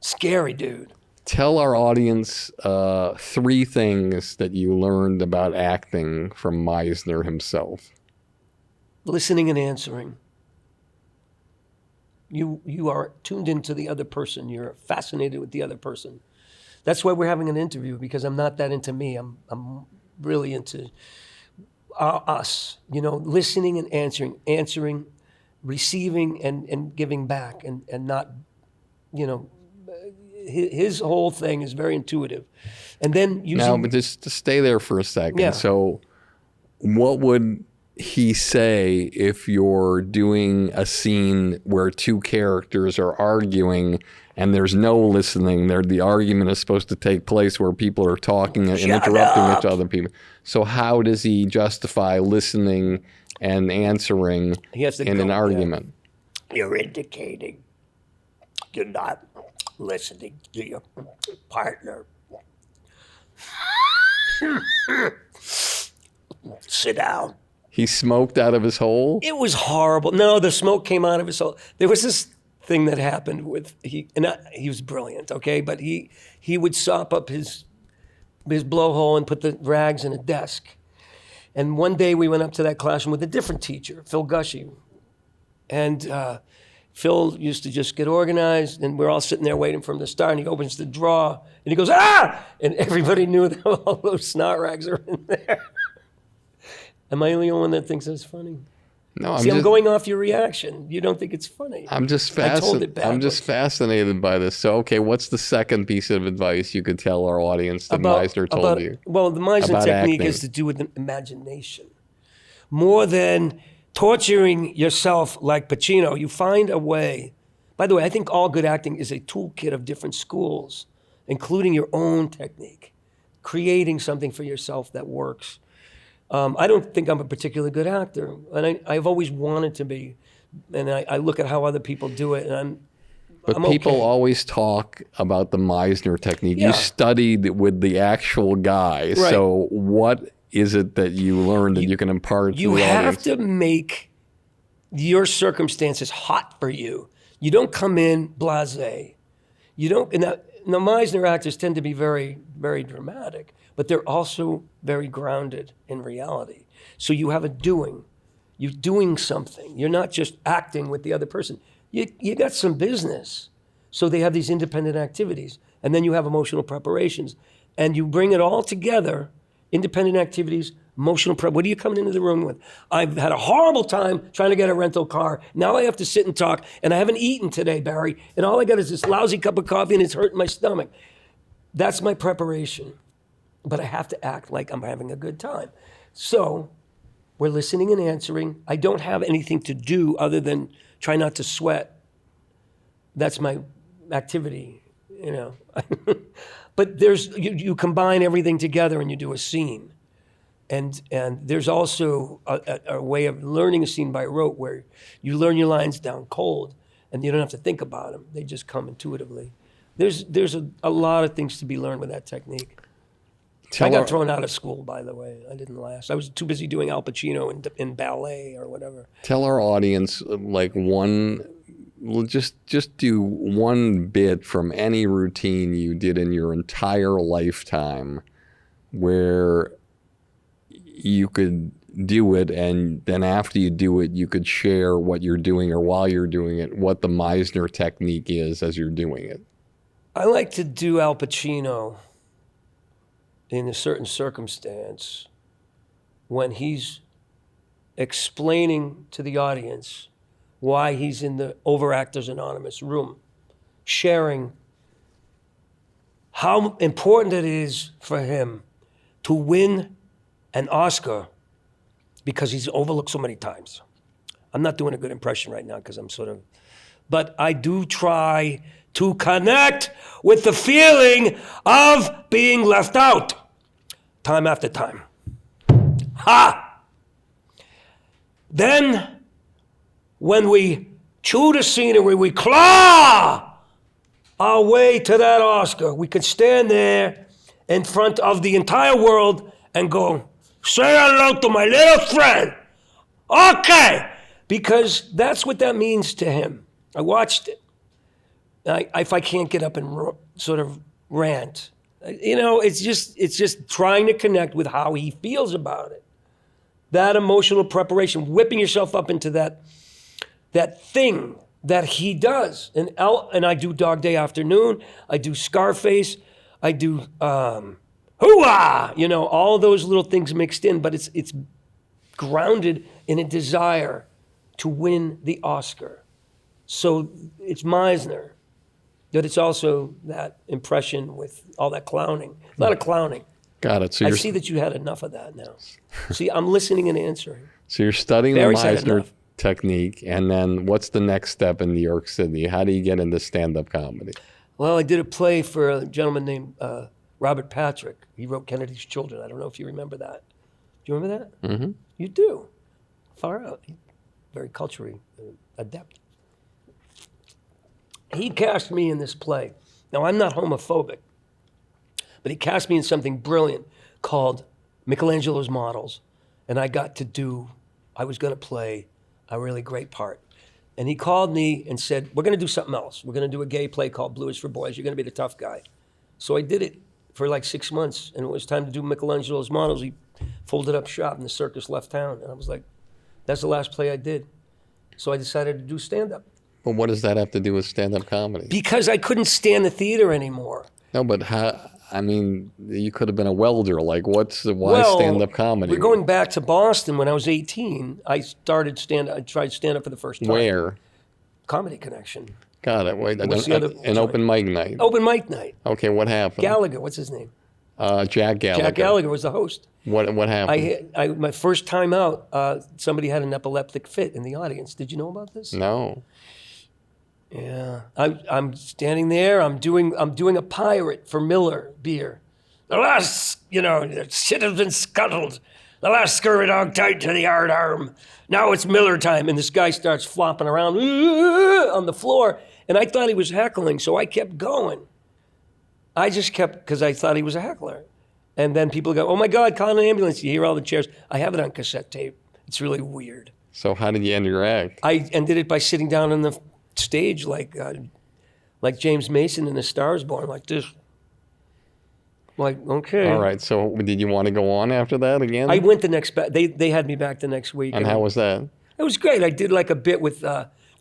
Scary dude. Tell our audience 3 things that you learned about acting from Meisner himself. Listening and answering. You are tuned into the other person. You're fascinated with the other person. That's why we're having an interview, because I'm not that into me. I'm really into us. Listening and answering, receiving and giving back, and not, his whole thing is very intuitive. And then but just to stay there for a second. Yeah. So what would he say if you're doing a scene where 2 characters are arguing and there's no listening? The argument is supposed to take place where people are talking and interrupting each other. People. So how does he justify listening and answering in an argument? you're indicating you're not listening to your partner. Sit down. He smoked out of his hole? It was horrible. No, the smoke came out of his hole. There was this thing that happened with he was brilliant, okay, but he would sop up his blowhole and put the rags in a desk. And one day we went up to that classroom with a different teacher, Phil Gushy, and Phil used to just get organized, and we're all sitting there waiting for him to start, and he opens the drawer, and he goes, ah! And everybody knew that all those snot rags are in there. Am I the only one that thinks that's funny? No, I'm going off your reaction. You don't think it's funny. I'm just fascinated by this. So, okay, what's the second piece of advice you could tell our audience that Meisner told you? Well, the Meisner technique acting. has to do with imagination. More than torturing yourself like Pacino, you find a way. By the way, I think all good acting is a toolkit of different schools, including your own technique, creating something for yourself that works. I don't think I'm a particularly good actor, and I've always wanted to be. And I look at how other people do it, and But I'm people okay. always talk about the Meisner technique. Yeah. You studied with the actual guy. Right. So what is it that you learned that you can impart to You the have audience? to make your circumstances hot for you. You don't come in blasé. You don't. And the Meisner actors tend to be very, very dramatic, but they're also very grounded in reality. So you have a doing. You're doing something. You're not just acting with the other person. You got some business. So they have these independent activities, and then you have emotional preparations, and you bring it all together. Independent activities, emotional prep. What are you coming into the room with? I've had a horrible time trying to get a rental car. Now I have to sit and talk, and I haven't eaten today, Barry, and all I got is this lousy cup of coffee, and it's hurting my stomach. That's my preparation. But I have to act like I'm having a good time. So we're listening and answering. I don't have anything to do other than try not to sweat. That's my activity, you know. But you combine everything together and you do a scene. And there's also a way of learning a scene by rote where you learn your lines down cold and you don't have to think about them. They just come intuitively. There's a lot of things to be learned with that technique. I got thrown out of school, by the way. I didn't last. I was too busy doing Al Pacino in ballet or whatever. Tell our audience just do one bit from any routine you did in your entire lifetime where you could do it, and then after you do it, you could share what you're doing, or while you're doing it, what the Meisner technique is as you're doing it. I like to do Al Pacino in a certain circumstance when he's explaining to the audience why he's in the Overactors Anonymous room, sharing how important it is for him to win an Oscar because he's overlooked so many times. I'm not doing a good impression right now because I'm but I do try to connect with the feeling of being left out time after time. Ha! Then, when we chew the scenery, we claw our way to that Oscar. We could stand there in front of the entire world and go, say hello to my little friend. Okay, because that's what that means to him. I watched it. If I can't get up and sort of rant, you know, it's just trying to connect with how he feels about it. That emotional preparation, whipping yourself up into that thing that he does. And I do Dog Day Afternoon. I do Scarface. I do Hoo-ah! You know, all those little things mixed in, but it's grounded in a desire to win the Oscar. So it's Meisner, but it's also that impression with all that clowning. A lot of clowning. Got it. So I see that you had enough of that now. See, I'm listening and answering. So you're studying Barry's the had Meisner enough. technique, and then what's the next step in New York City? How do you get into stand-up comedy? Well, I did a play for a gentleman named Robert Patrick. He wrote Kennedy's Children. I don't know if you remember that. Do you remember that? Mm-hmm. You do. Far out. Very culturally adept. he cast me in this play. Now, I'm not homophobic, but he cast me in something brilliant called Michelangelo's Models. And I was going to play a really great part. And he called me and said, we're going to do something else. We're going to do a gay play called Blue is for Boys. You're going to be the tough guy. So I did it for like 6 months. And it was time to do Michelangelo's Models. He folded up shop and the circus left town. And I was like, that's the last play I did. So I decided to do stand-up. Well, what does that have to do with stand-up comedy? Because I couldn't stand the theater anymore. No, but you could have been a welder. Like, why stand-up comedy? We're going back to Boston. When I was 18, I tried stand-up for the first time. Where? Comedy Connection. Got it. Wait, an open mic night. Open mic night. Okay, what happened? Gallagher, what's his name? Jack Gallagher. Jack Gallagher was the host. What happened? My first time out, somebody had an epileptic fit in the audience. Did you know about this? No. Yeah, I'm standing there. I'm doing a pirate for Miller beer. The last, shit has been scuttled. The last scurvy dog tied to the yard arm. Now it's Miller time, and this guy starts flopping around on the floor, and I thought he was heckling, so I kept going. I just kept because I thought he was a heckler, and then people go, "Oh my God, call an ambulance!" You hear all the chairs. I have it on cassette tape. It's really weird. So how did you end your act? I ended it by sitting down on the stage like James Mason in A Star Is Born, like this. Like, okay. All right. So did you want to go on after that again? I went the next. They had me back the next week. And how was that? It was great. I did like a bit with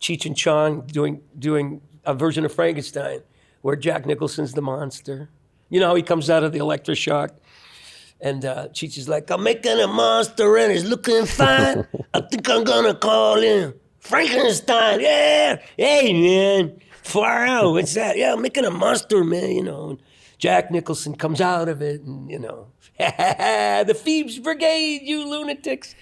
Cheech and Chong doing a version of Frankenstein, where Jack Nicholson's the monster. You know how he comes out of the electroshock, and Cheech is like, "I'm making a monster and it's looking fine. I think I'm gonna call him Frankenstein." Yeah. Hey man, far out. What's that? Yeah, I'm making a monster, man. And Jack Nicholson comes out of it, and the Phoebes Brigade, you lunatics.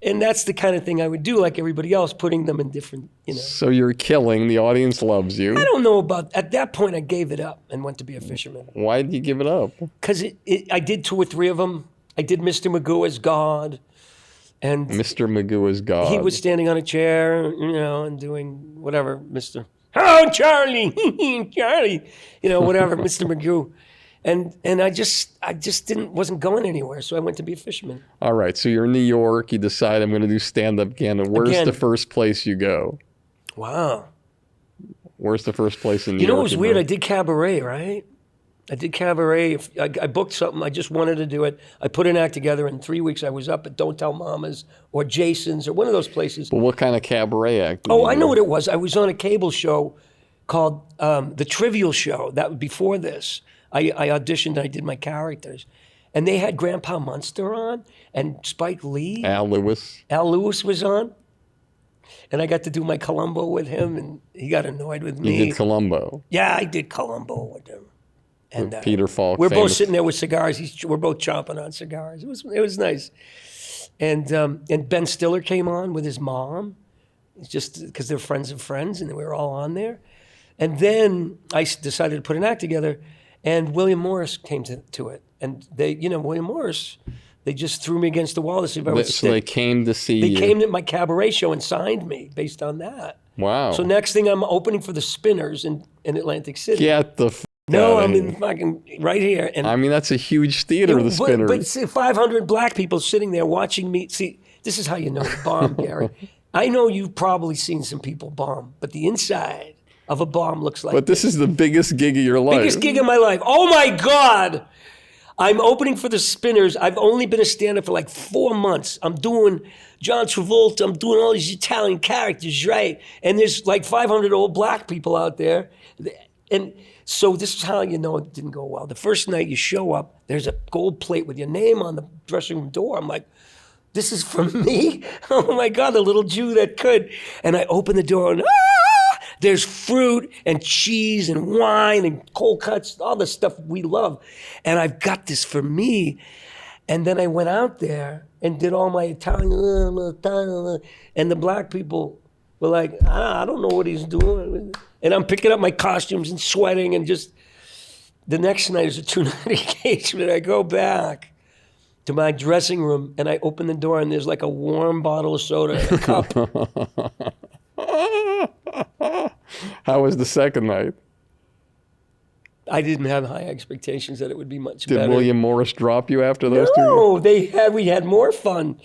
And that's the kind of thing I would do, like everybody else, putting them in different, So you're killing. The audience loves you. I don't know at that point, I gave it up and went to be a fisherman. Why did you give it up? Because I did 2 or 3 of them. I did Mr. Magoo as God. And Mr. Magoo as God. He was standing on a chair, and doing whatever, Mr. Oh, Charlie, Charlie, whatever, Mr. Magoo. And I just wasn't going anywhere, so I went to be a fisherman. All right, so you're in New York. You decide I'm going to do stand-up again. And where's the first place you go? Wow. Where's the first place in New York? It was weird. I did cabaret, right? I did cabaret. I booked something. I just wanted to do it. I put an act together. In 3 weeks, I was up at Don't Tell Mamas or Jason's or one of those places. But what kind of cabaret act? I know what it was. I was on a cable show called The Trivial Show. That was before this. I auditioned. I did my characters. And they had Grandpa Munster on and Spike Lee. Al Lewis. Al Lewis was on. And I got to do my Columbo with him, and he got annoyed with me. You did Columbo? Yeah, I did Columbo with him. And Peter Falk. We're both sitting there with cigars. We're both chomping on cigars. It was nice. And Ben Stiller came on with his mom, just because they're friends of friends, and we were all on there. And then I decided to put an act together, and William Morris came to it. And William Morris, they just threw me against the wall to see if I would stick. So they came to see you. They came to my cabaret show and signed me based on that. Wow. So next thing, I'm opening for the Spinners in Atlantic City. Get the No, I'm in fucking right here. And I mean, that's a huge theater, the Spinners. But see, 500 black people sitting there watching me. See, this is how you know the bomb, Gary. I know you've probably seen some people bomb, but the inside of a bomb looks like But this is the biggest gig of your life. Biggest gig of my life. Oh, my God. I'm opening for the Spinners. I've only been a stand-up for like 4 months. I'm doing John Travolta. I'm doing all these Italian characters, right? And there's like 500 old black people out there. And so this is how you know it didn't go well. The first night you show up, there's a gold plate with your name on the dressing room door. I'm like, this is for me? Oh my God, the little Jew that could. And I open the door and there's fruit and cheese and wine and cold cuts, all the stuff we love. And I've got this for me. And then I went out there and did all my Italian, and the black people were like, I don't know what he's doing. And I'm picking up my costumes and sweating, and just the next night is a 2-night engagement. I go back to my dressing room and I open the door and there's like a warm bottle of soda in a cup. How was the second night? I didn't have high expectations that it would be much Did better. William Morris drop you after those two? No, we had more fun.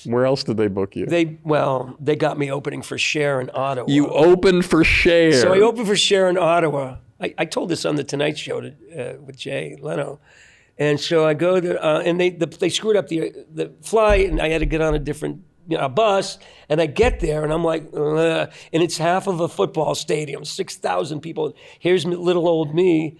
Where else did they book you? They got me opening for Cher in Ottawa. You opened for Cher. So I opened for Cher in Ottawa. I told this on the Tonight Show with Jay Leno. And so I go there, and they screwed up the flight, and I had to get on a different bus. And I get there, and I'm like, and it's half of a football stadium, 6,000 people. Here's little old me,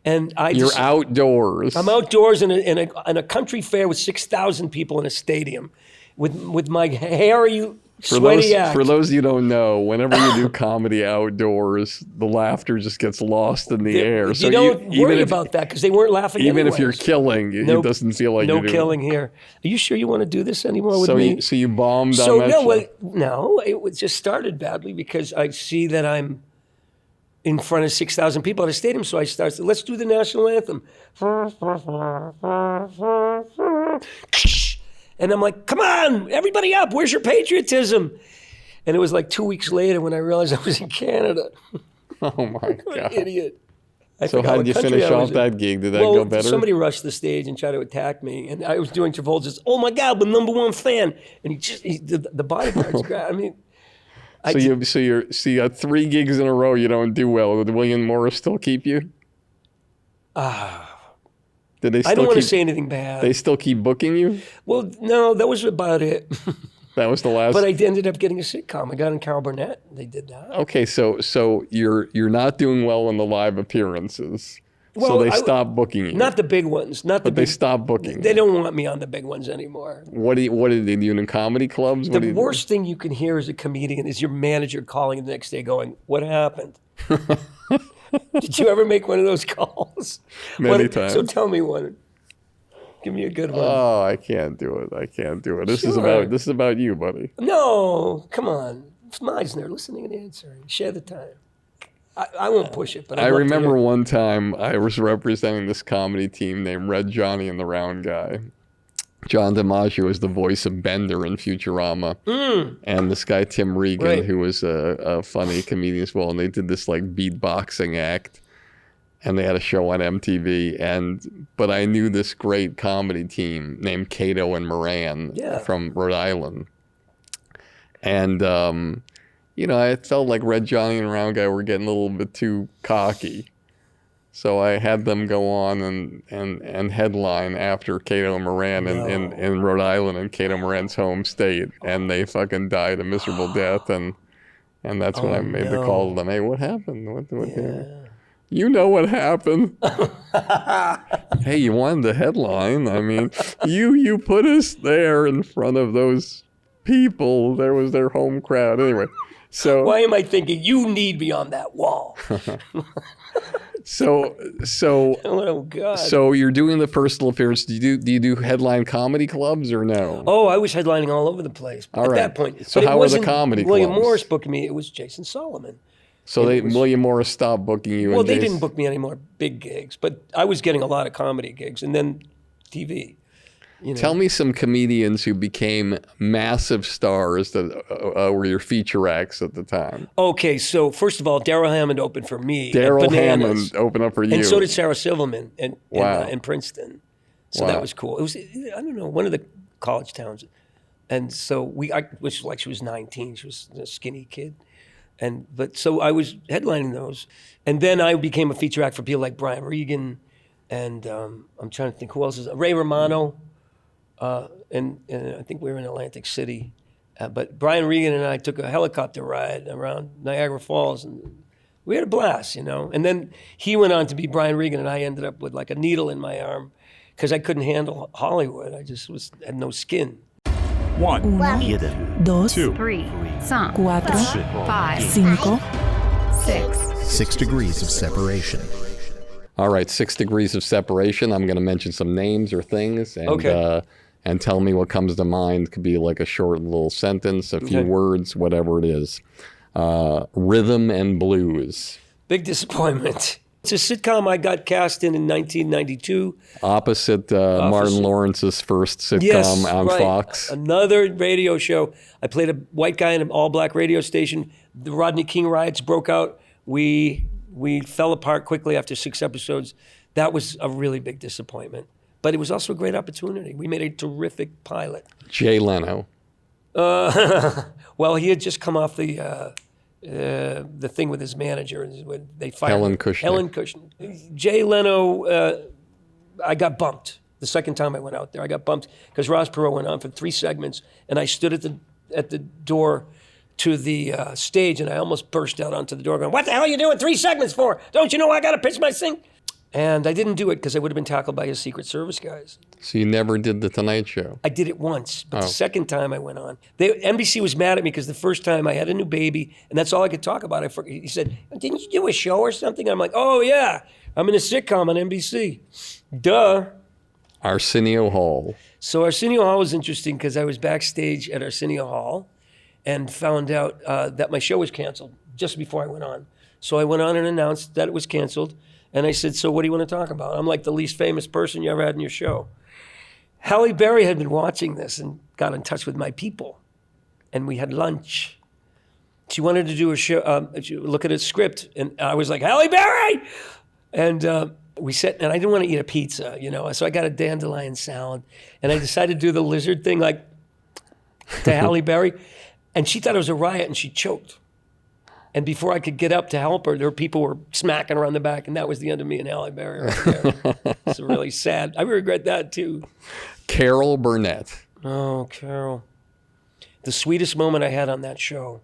and You're outdoors. I'm outdoors in a country fair with 6,000 people in a stadium, with my hairy, sweaty act. For those you don't know, whenever you do comedy outdoors, the laughter just gets lost in the air. So you don't worry about that because they weren't laughing even anyways. if you're killing, it doesn't feel like you're doing. No killing here. Are you sure you want to do this anymore with me? So you bombed on that show? No, it just started badly because I see that I'm in front of 6,000 people at a stadium, so I started, let's do the national anthem. And I'm like, come on, everybody up. Where's your patriotism? And it was like 2 weeks later when I realized I was in Canada. Oh, my God. What an idiot. So how did you finish off that gig? Did that go better? Somebody rushed the stage and tried to attack me. And I was doing Travolta's, oh, my God, the #1 fan. And the bodyguards grabbed, I mean. So you got 3 gigs in a row you don't do well. Did William Morris still keep you? Did they still I don't want to say anything bad. They still keep booking you? Well, no, that was about it. That was the last. But I ended up getting a sitcom. I got in Carol Burnett. They did that. Okay, so you're not doing well in the live appearances. So they stopped booking you. Not the big ones. They stopped booking. They don't want me on the big ones anymore. What did they do in comedy clubs? The worst thing you can hear as a comedian is your manager calling the next day going, what happened? Did you ever make one of those calls? Many times. So tell me one. Give me a good one. Oh, I can't do it. This is about you, buddy. No, come on. It's Meisner, listening and answering. Share the time. I won't push it, but I remember one time I was representing this comedy team named Red Johnny and the Round Guy. John DiMaggio was the voice of Bender in Futurama. And this guy, Tim Regan, who was a funny comedian as well. And they did this like beatboxing act. And they had a show on MTV. But I knew this great comedy team named Cato and Moran from Rhode Island. And, I felt like Red Johnny and Round Guy were getting a little bit too cocky. So I had them go on and headline after Cato and Moran in Rhode Island in Cato Moran's home state. And they fucking died a miserable death. And that's when I made the call to them. Hey, what happened? What you know what happened. Hey, you wanted the headline. I mean, you put us there in front of those people. There was their home crowd. Anyway. So why am I thinking you need me on that wall? So oh God. So you're doing the personal appearance. Do you do headline comedy clubs or no? Oh, I was headlining all over the place at that point. So how were the comedy clubs? William Morris booked me. It was Jason Solomon. So William Morris stopped booking you. Well, they didn't book me any more big gigs, but I was getting a lot of comedy gigs and then TV. Tell me some comedians who became massive stars that were your feature acts at the time. Okay, so first of all, Daryl Hammond opened for me. Daryl Hammond opened up for you. And so did Sarah Silverman in Princeton. So that was cool. It was, I don't know, one of the college towns. And so I was like, she was 19. She was a skinny kid. So I was headlining those. And then I became a feature act for people like Brian Regan and I'm trying to think who else is, Ray Romano. And I think we were in Atlantic City. But Brian Regan and I took a helicopter ride around Niagara Falls, and we had a blast, And then he went on to be Brian Regan, and I ended up with like a needle in my arm because I couldn't handle Hollywood. I just had no skin. 1, 2, 3, 4, 5, 6. 6 degrees of separation. All right, 6 degrees of separation. I'm going to mention some names or things, and tell me what comes to mind. Could be like a short little sentence, a few words, whatever it is. Rhythm and blues. Big disappointment. It's a sitcom I got cast in 1992. Opposite Martin Lawrence's first sitcom on Fox. Another radio show. I played a white guy in an all-black radio station. The Rodney King riots broke out. We fell apart quickly after 6 episodes. That was a really big disappointment. But it was also a great opportunity. We made a terrific pilot. Jay Leno. Well, he had just come off the thing with his manager. When they fired Helen Kushner. Helen Kushner. Jay Leno, I got bumped the second time I went out there. I got bumped because Ross Perot went on for 3 segments, and I stood at the door to the stage, and I almost burst out onto the door going, "What the hell are you doing 3 segments for? Don't you know I got to pitch my thing?" And I didn't do it because I would have been tackled by his Secret Service guys. So you never did The Tonight Show? I did it once, but the second time I went on, NBC was mad at me because the first time I had a new baby, and that's all I could talk about. He said, "Didn't you do a show or something?" I'm like, "Oh, yeah, I'm in a sitcom on NBC. Duh." Arsenio Hall. So Arsenio Hall was interesting because I was backstage at Arsenio Hall and found out that my show was canceled just before I went on. So I went on and announced that it was canceled. And I said, "So what do you want to talk about?" I'm like the least famous person you ever had in your show. Halle Berry had been watching this and got in touch with my people. And we had lunch. She wanted to do a show, look at a script. And I was like, "Halle Berry!" And we sat, and I didn't want to eat a pizza, So I got a dandelion salad. And I decided to do the lizard thing, like to Halle Berry. And she thought it was a riot, and she choked. And before I could get up to help her, people were smacking her on the back, and that was the end of me and Halle Berry right there. It's really sad. I regret that, too. Carol Burnett. Oh, Carol. The sweetest moment I had on that show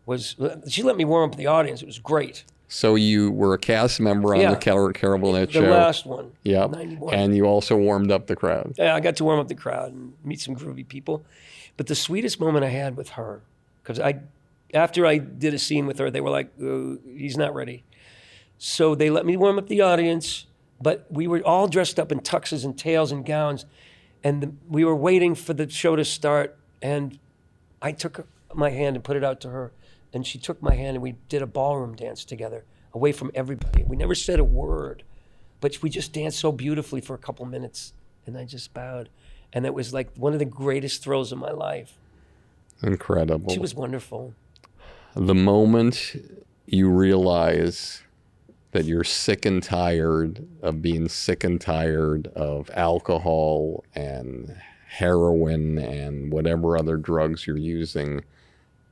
was, she let me warm up the audience. It was great. So you were a cast member on the Carol Burnett show? The last one. Yep. 91. And you also warmed up the crowd. Yeah, I got to warm up the crowd and meet some groovy people. But the sweetest moment I had with her, because after I did a scene with her, they were like, "He's not ready." So they let me warm up the audience, but we were all dressed up in tuxes and tails and gowns, and we were waiting for the show to start, and I took my hand and put it out to her, and she took my hand, and we did a ballroom dance together, away from everybody. We never said a word, but we just danced so beautifully for a couple minutes, and I just bowed. And it was like one of the greatest thrills of my life. Incredible. She was wonderful. The moment you realize that you're sick and tired of being sick and tired of alcohol and heroin and whatever other drugs you're using,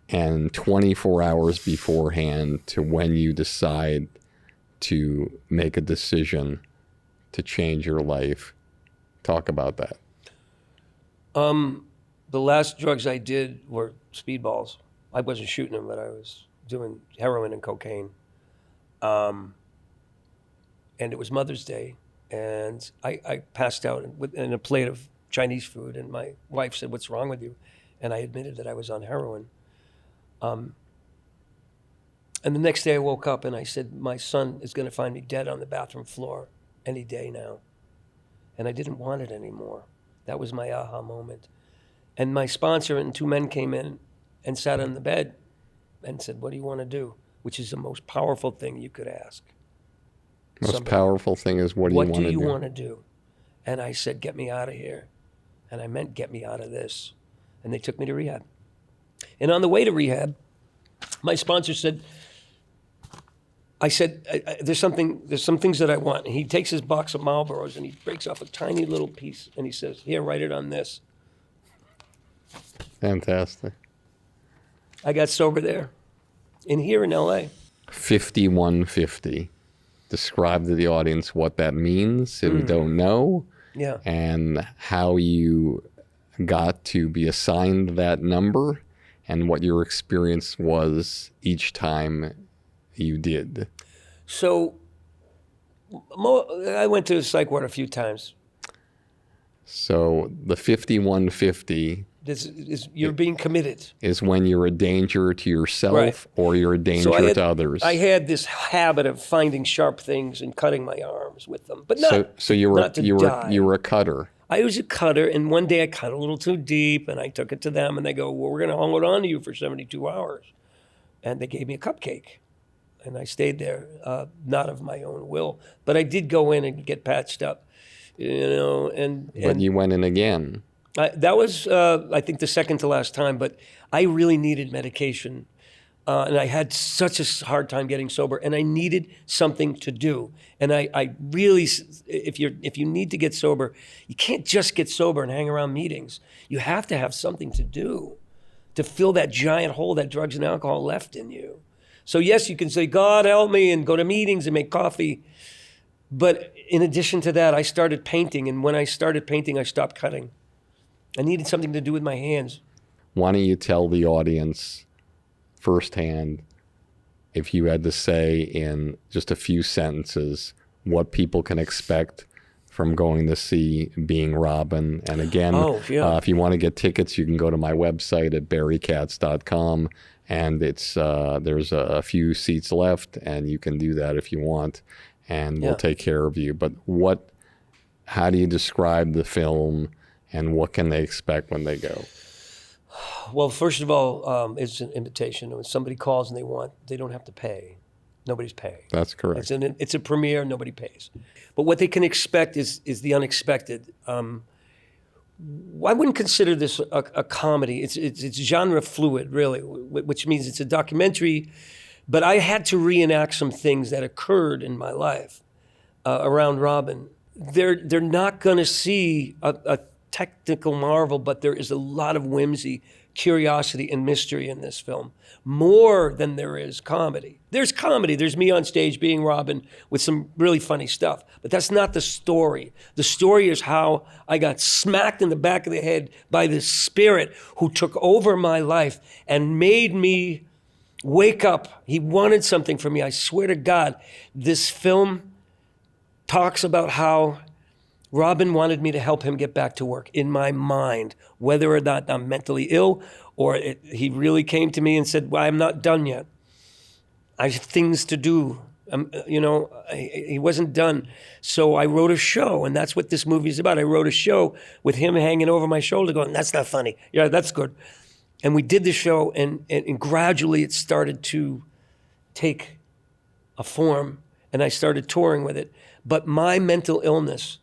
and 24 hours beforehand to when you decide to make a decision to change your life. Talk about that. The last drugs I did were speedballs. I wasn't shooting them, but I was doing heroin and cocaine. And it was Mother's Day, and I passed out in a plate of Chinese food, and my wife said, "What's wrong with you?" And I admitted that I was on heroin. And the next day I woke up and I said, "My son is going to find me dead on the bathroom floor any day now." And I didn't want it anymore. That was my aha moment. And my sponsor and 2 men came in and sat on the bed and said, "What do you want to do?" Which is the most powerful thing you could ask. Most powerful thing is, what do you want to do? What do you want to do? And I said, "Get me out of here." And I meant, get me out of this. And they took me to rehab. And on the way to rehab, my sponsor said, I said, there's some things that I want. And he takes his box of Marlboros and he breaks off a tiny little piece and he says, "Here, write it on this." Fantastic. I got sober there, here in LA. 5150. Describe to the audience what that means if you don't know. Yeah. And how you got to be assigned that number and what your experience was each time you did. So I went to a psych ward a few times. So the 5150 you're being committed. Is when you're a danger to yourself, right, or you're a danger to others. I had this habit of finding sharp things and cutting my arms with them, but not so you were not to die. You were a cutter. I was a cutter, and one day I cut a little too deep, and I took it to them, and they go, "Well, we're going to hold on to you for 72 hours." And they gave me a cupcake, and I stayed there, not of my own will. But I did go in and get patched up, and But you went in again. That was, I think, the second to last time, but I really needed medication. And I had such a hard time getting sober, and I needed something to do. And I really, if you need to get sober, you can't just get sober and hang around meetings. You have to have something to do to fill that giant hole that drugs and alcohol left in you. So yes, you can say, God help me, and go to meetings and make coffee. But in addition to that, I started painting. And when I started painting, I stopped cutting. I needed something to do with my hands. Why don't you tell the audience firsthand, if you had to say in just a few sentences, what people can expect from going to see Being Robin. And again, if you want to get tickets, you can go to my website at barrycats.com. And it's there's a few seats left, and you can do that if you want, and we'll take care of you. But how do you describe the film, and what can they expect when they go? Well, first of all, it's an invitation. When somebody calls and they don't have to pay. Nobody's paying. That's correct. It's a premiere. Nobody pays. But what they can expect is the unexpected. I wouldn't consider this a comedy. It's genre fluid, really, which means it's a documentary. But I had to reenact some things that occurred in my life around Robin. They're not going to see a technical marvel, but there is a lot of whimsy, curiosity, and mystery in this film, more than there is comedy. There's comedy. There's me on stage being Robin with some really funny stuff, but that's not the story. The story is how I got smacked in the back of the head by this spirit who took over my life and made me wake up. He wanted something from me. I swear to God, this film talks about how Robin wanted me to help him get back to work in my mind, whether or not I'm mentally ill, or he really came to me and said, well, I'm not done yet. I have things to do. He wasn't done. So I wrote a show, and that's what this movie is about. I wrote a show with him hanging over my shoulder going, that's not funny. Yeah, that's good. And we did the show, and gradually it started to take a form, and I started touring with it. But my mental illness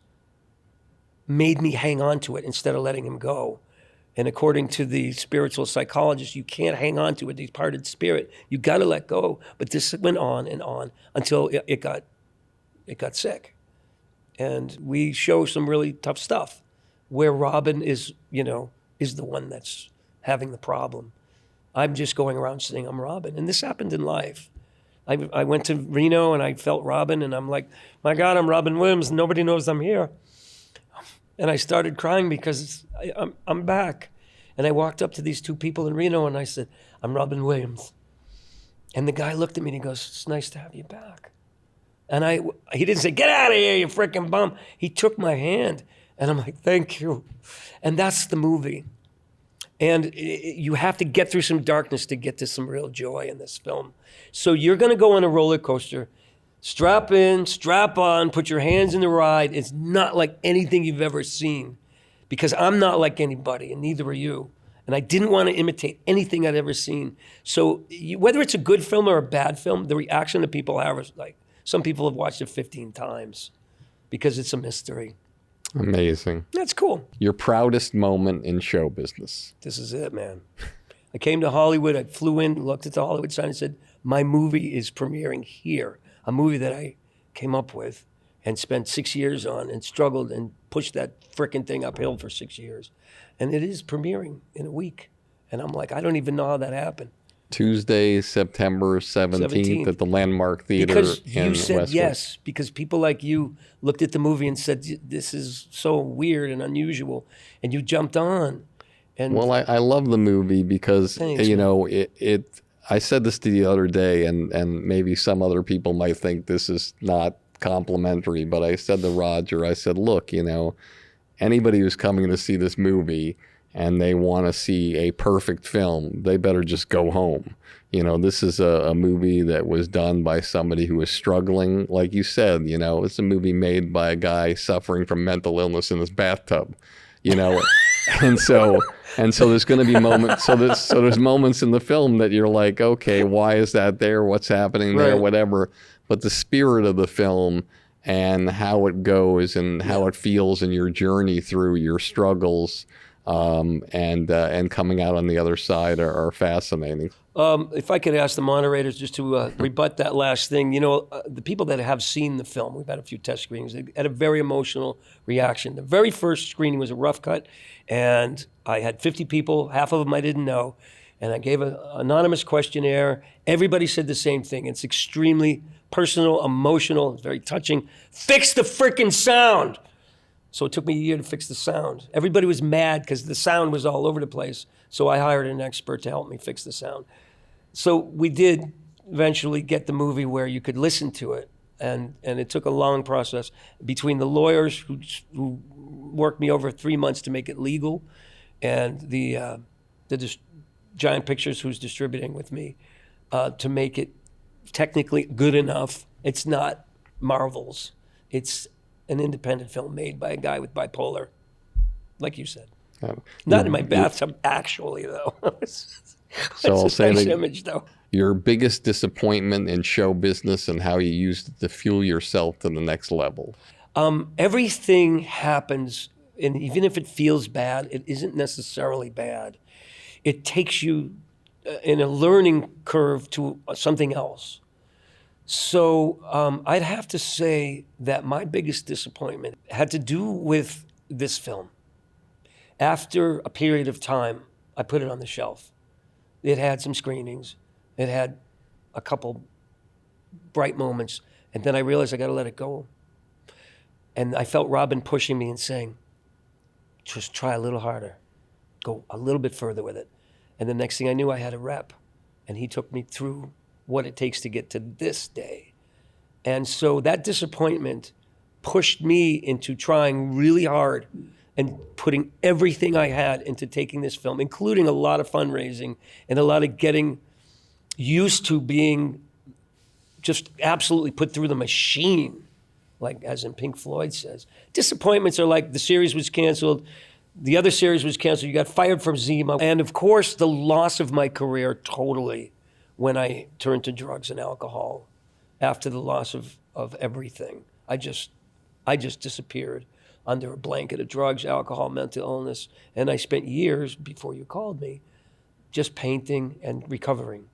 made me hang on to it instead of letting him go. And according to the spiritual psychologist, you can't hang on to a departed spirit. You got to let go. But this went on and on until it got sick. And we show some really tough stuff where Robin is the one that's having the problem. I'm just going around saying I'm Robin. And this happened in life. I went to Reno and I felt Robin, and I'm like, my God, I'm Robin Williams. Nobody knows I'm here. And I started crying because I'm back. And I walked up to these two people in Reno and I said, I'm Robin Williams. And the guy looked at me and he goes, it's nice to have you back. And he didn't say, get out of here, you freaking bum. He took my hand and I'm like, thank you. And that's the movie. And you have to get through some darkness to get to some real joy in this film. So you're going to go on a roller coaster. Strap in, strap on, put your hands in the ride. It's not like anything you've ever seen, because I'm not like anybody, and neither are you. And I didn't want to imitate anything I'd ever seen. So whether it's a good film or a bad film, the reaction that people have is like, some people have watched it 15 times because it's a mystery. Amazing. That's cool. Your proudest moment in show business? This is it, man. I came to Hollywood. I flew in, looked at the Hollywood sign and said, my movie is premiering here. A movie that I came up with and spent 6 years on and struggled and pushed that frickin' thing uphill for 6 years. And it is premiering in a week. And I'm like, I don't even know how that happened. Tuesday, September 17th at the Landmark Theater because in you said Westwood. yes, because people like you looked at the movie and said, this is so weird and unusual. And you jumped on. And well, I love the movie because, Thanks, it I said this to you the other day, and maybe some other people might think this is not complimentary, but I said to Roger, I said, look, anybody who's coming to see this movie and they want to see a perfect film, they better just go home. This is a movie that was done by somebody who was struggling. Like you said, it's a movie made by a guy suffering from mental illness in his bathtub, And so there's going to be moments. So there's moments in the film that you're like, okay, why is that there? What's happening there? Right. Whatever. But the spirit of the film and how it goes and how it feels in your journey through your struggles, and coming out on the other side are fascinating. If I could ask the moderators just to rebut that last thing, the people that have seen the film, we've had a few test screenings, they had a very emotional reaction. The very first screening was a rough cut, and I had 50 people, half of them I didn't know, and I gave an anonymous questionnaire. Everybody said the same thing. It's extremely personal, emotional, it's very touching. Fix the freaking sound! So it took me a year to fix the sound. Everybody was mad because the sound was all over the place. So I hired an expert to help me fix the sound. So we did eventually get the movie where you could listen to it. And it took a long process between the lawyers who worked me over 3 months to make it legal and the Giant Pictures who's distributing with me to make it technically good enough. It's not Marvel's. It's an independent film made by a guy with bipolar, like you said. Not in my bathtub, actually, though. So I'll say nice that image, though. Your biggest disappointment in show business and how you used it to fuel yourself to the next level. Everything happens, and even if it feels bad, it isn't necessarily bad. It takes you in a learning curve to something else. So I'd have to say that my biggest disappointment had to do with this film. After a period of time, I put it on the shelf. It had some screenings. It had a couple bright moments. And then I realized I got to let it go. And I felt Robin pushing me and saying, just try a little harder. Go a little bit further with it. And the next thing I knew, I had a rep. And he took me through what it takes to get to this day. And so that disappointment pushed me into trying really hard and putting everything I had into taking this film, including a lot of fundraising and a lot of getting used to being just absolutely put through the machine, like as in Pink Floyd says. Disappointments are like the series was canceled, the other series was canceled, you got fired from Zima, and of course the loss of my career totally when I turned to drugs and alcohol after the loss of everything. I just disappeared under a blanket of drugs, alcohol, mental illness, and I spent years before you called me just painting and recovering,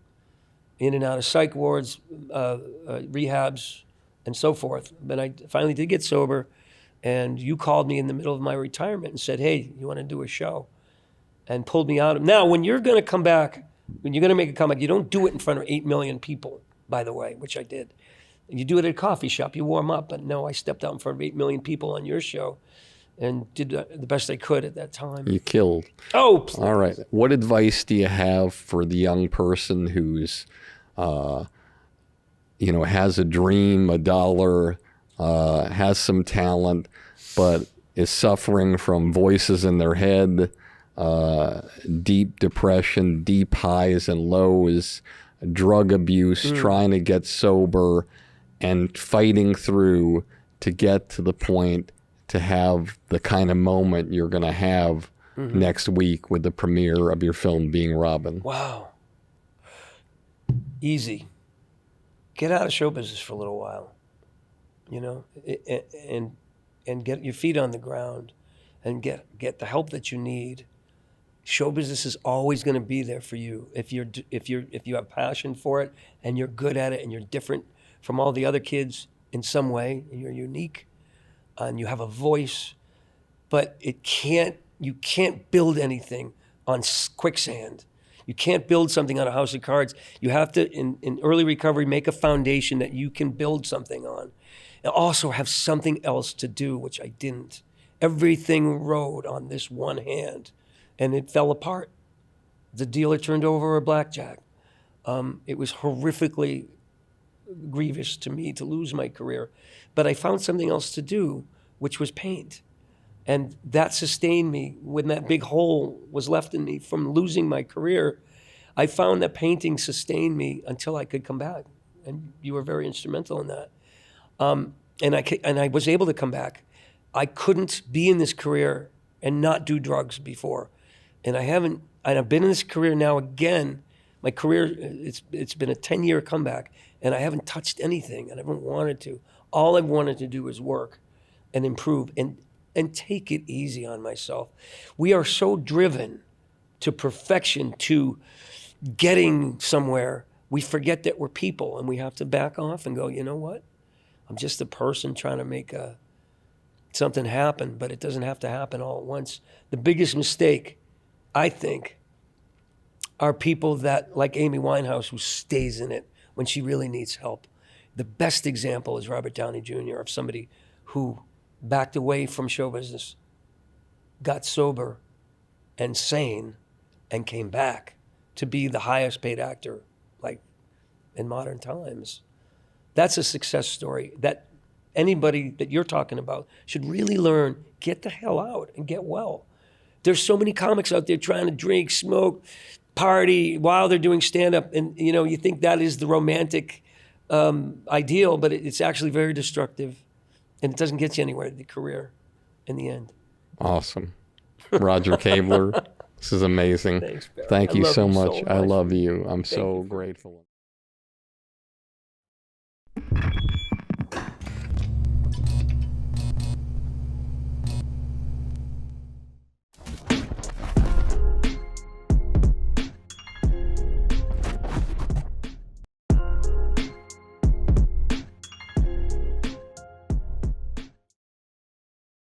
in and out of psych wards, rehabs, and so forth. But I finally did get sober, and you called me in the middle of my retirement and said, hey, you want to do a show? And pulled me out of. Now, when you're going to come back, when you're going to make a comeback, you don't do it in front of 8 million people, by the way, which I did. You do it at a coffee shop, you warm up. But no, I stepped out in front of 8 million people on your show and did the best I could at that time. You killed. Oh, please. All right. What advice do you have for the young person who's, has a dream, a dollar, has some talent, but is suffering from voices in their head, deep depression, deep highs and lows, drug abuse, trying to get sober, and fighting through to get to the point to have the kind of moment you're going to have next week with the premiere of your film, Being Robin? Wow. Easy. Get out of show business for a little while, and get your feet on the ground and get the help that you need. Show business is always going to be there for you if you have passion for it and you're good at it and you're different from all the other kids in some way and you're unique and you have a voice. But you can't build anything on quicksand. You can't build something on a house of cards. You have to, in early recovery, make a foundation that you can build something on. And also have something else to do, which I didn't. Everything rode on this one hand. And it fell apart. The dealer turned over a blackjack. It was horrifically grievous to me to lose my career. But I found something else to do, which was paint. And that sustained me. When that big hole was left in me from losing my career, I found that painting sustained me until I could come back. And you were very instrumental in that. And I was able to come back. I couldn't be in this career and not do drugs before. And I've been in this career now again. My career, it's been a 10-year comeback, and I haven't touched anything, and I haven't wanted to. All I've wanted to do is work and improve. And and take it easy on myself. We are so driven to perfection, to getting somewhere, we forget that we're people, and we have to back off and go, you know what? I'm just a person trying to make something happen, but it doesn't have to happen all at once. The biggest mistake, I think, are people that, like Amy Winehouse, who stays in it when she really needs help. The best example is Robert Downey Jr., of somebody who backed away from show business, got sober and sane, and came back to be the highest paid actor, like, in modern times. That's a success story that anybody that you're talking about should really learn. Get the hell out and get well. There's so many comics out there trying to drink, smoke, party while they're doing stand-up, and you think that is the romantic ideal, but it's actually very destructive, and it doesn't get you anywhere in the career in the end. Awesome. Roger Kabler, this is amazing. Thanks, Barry. Thank you so you much. so I much. love you. I'm so you. grateful.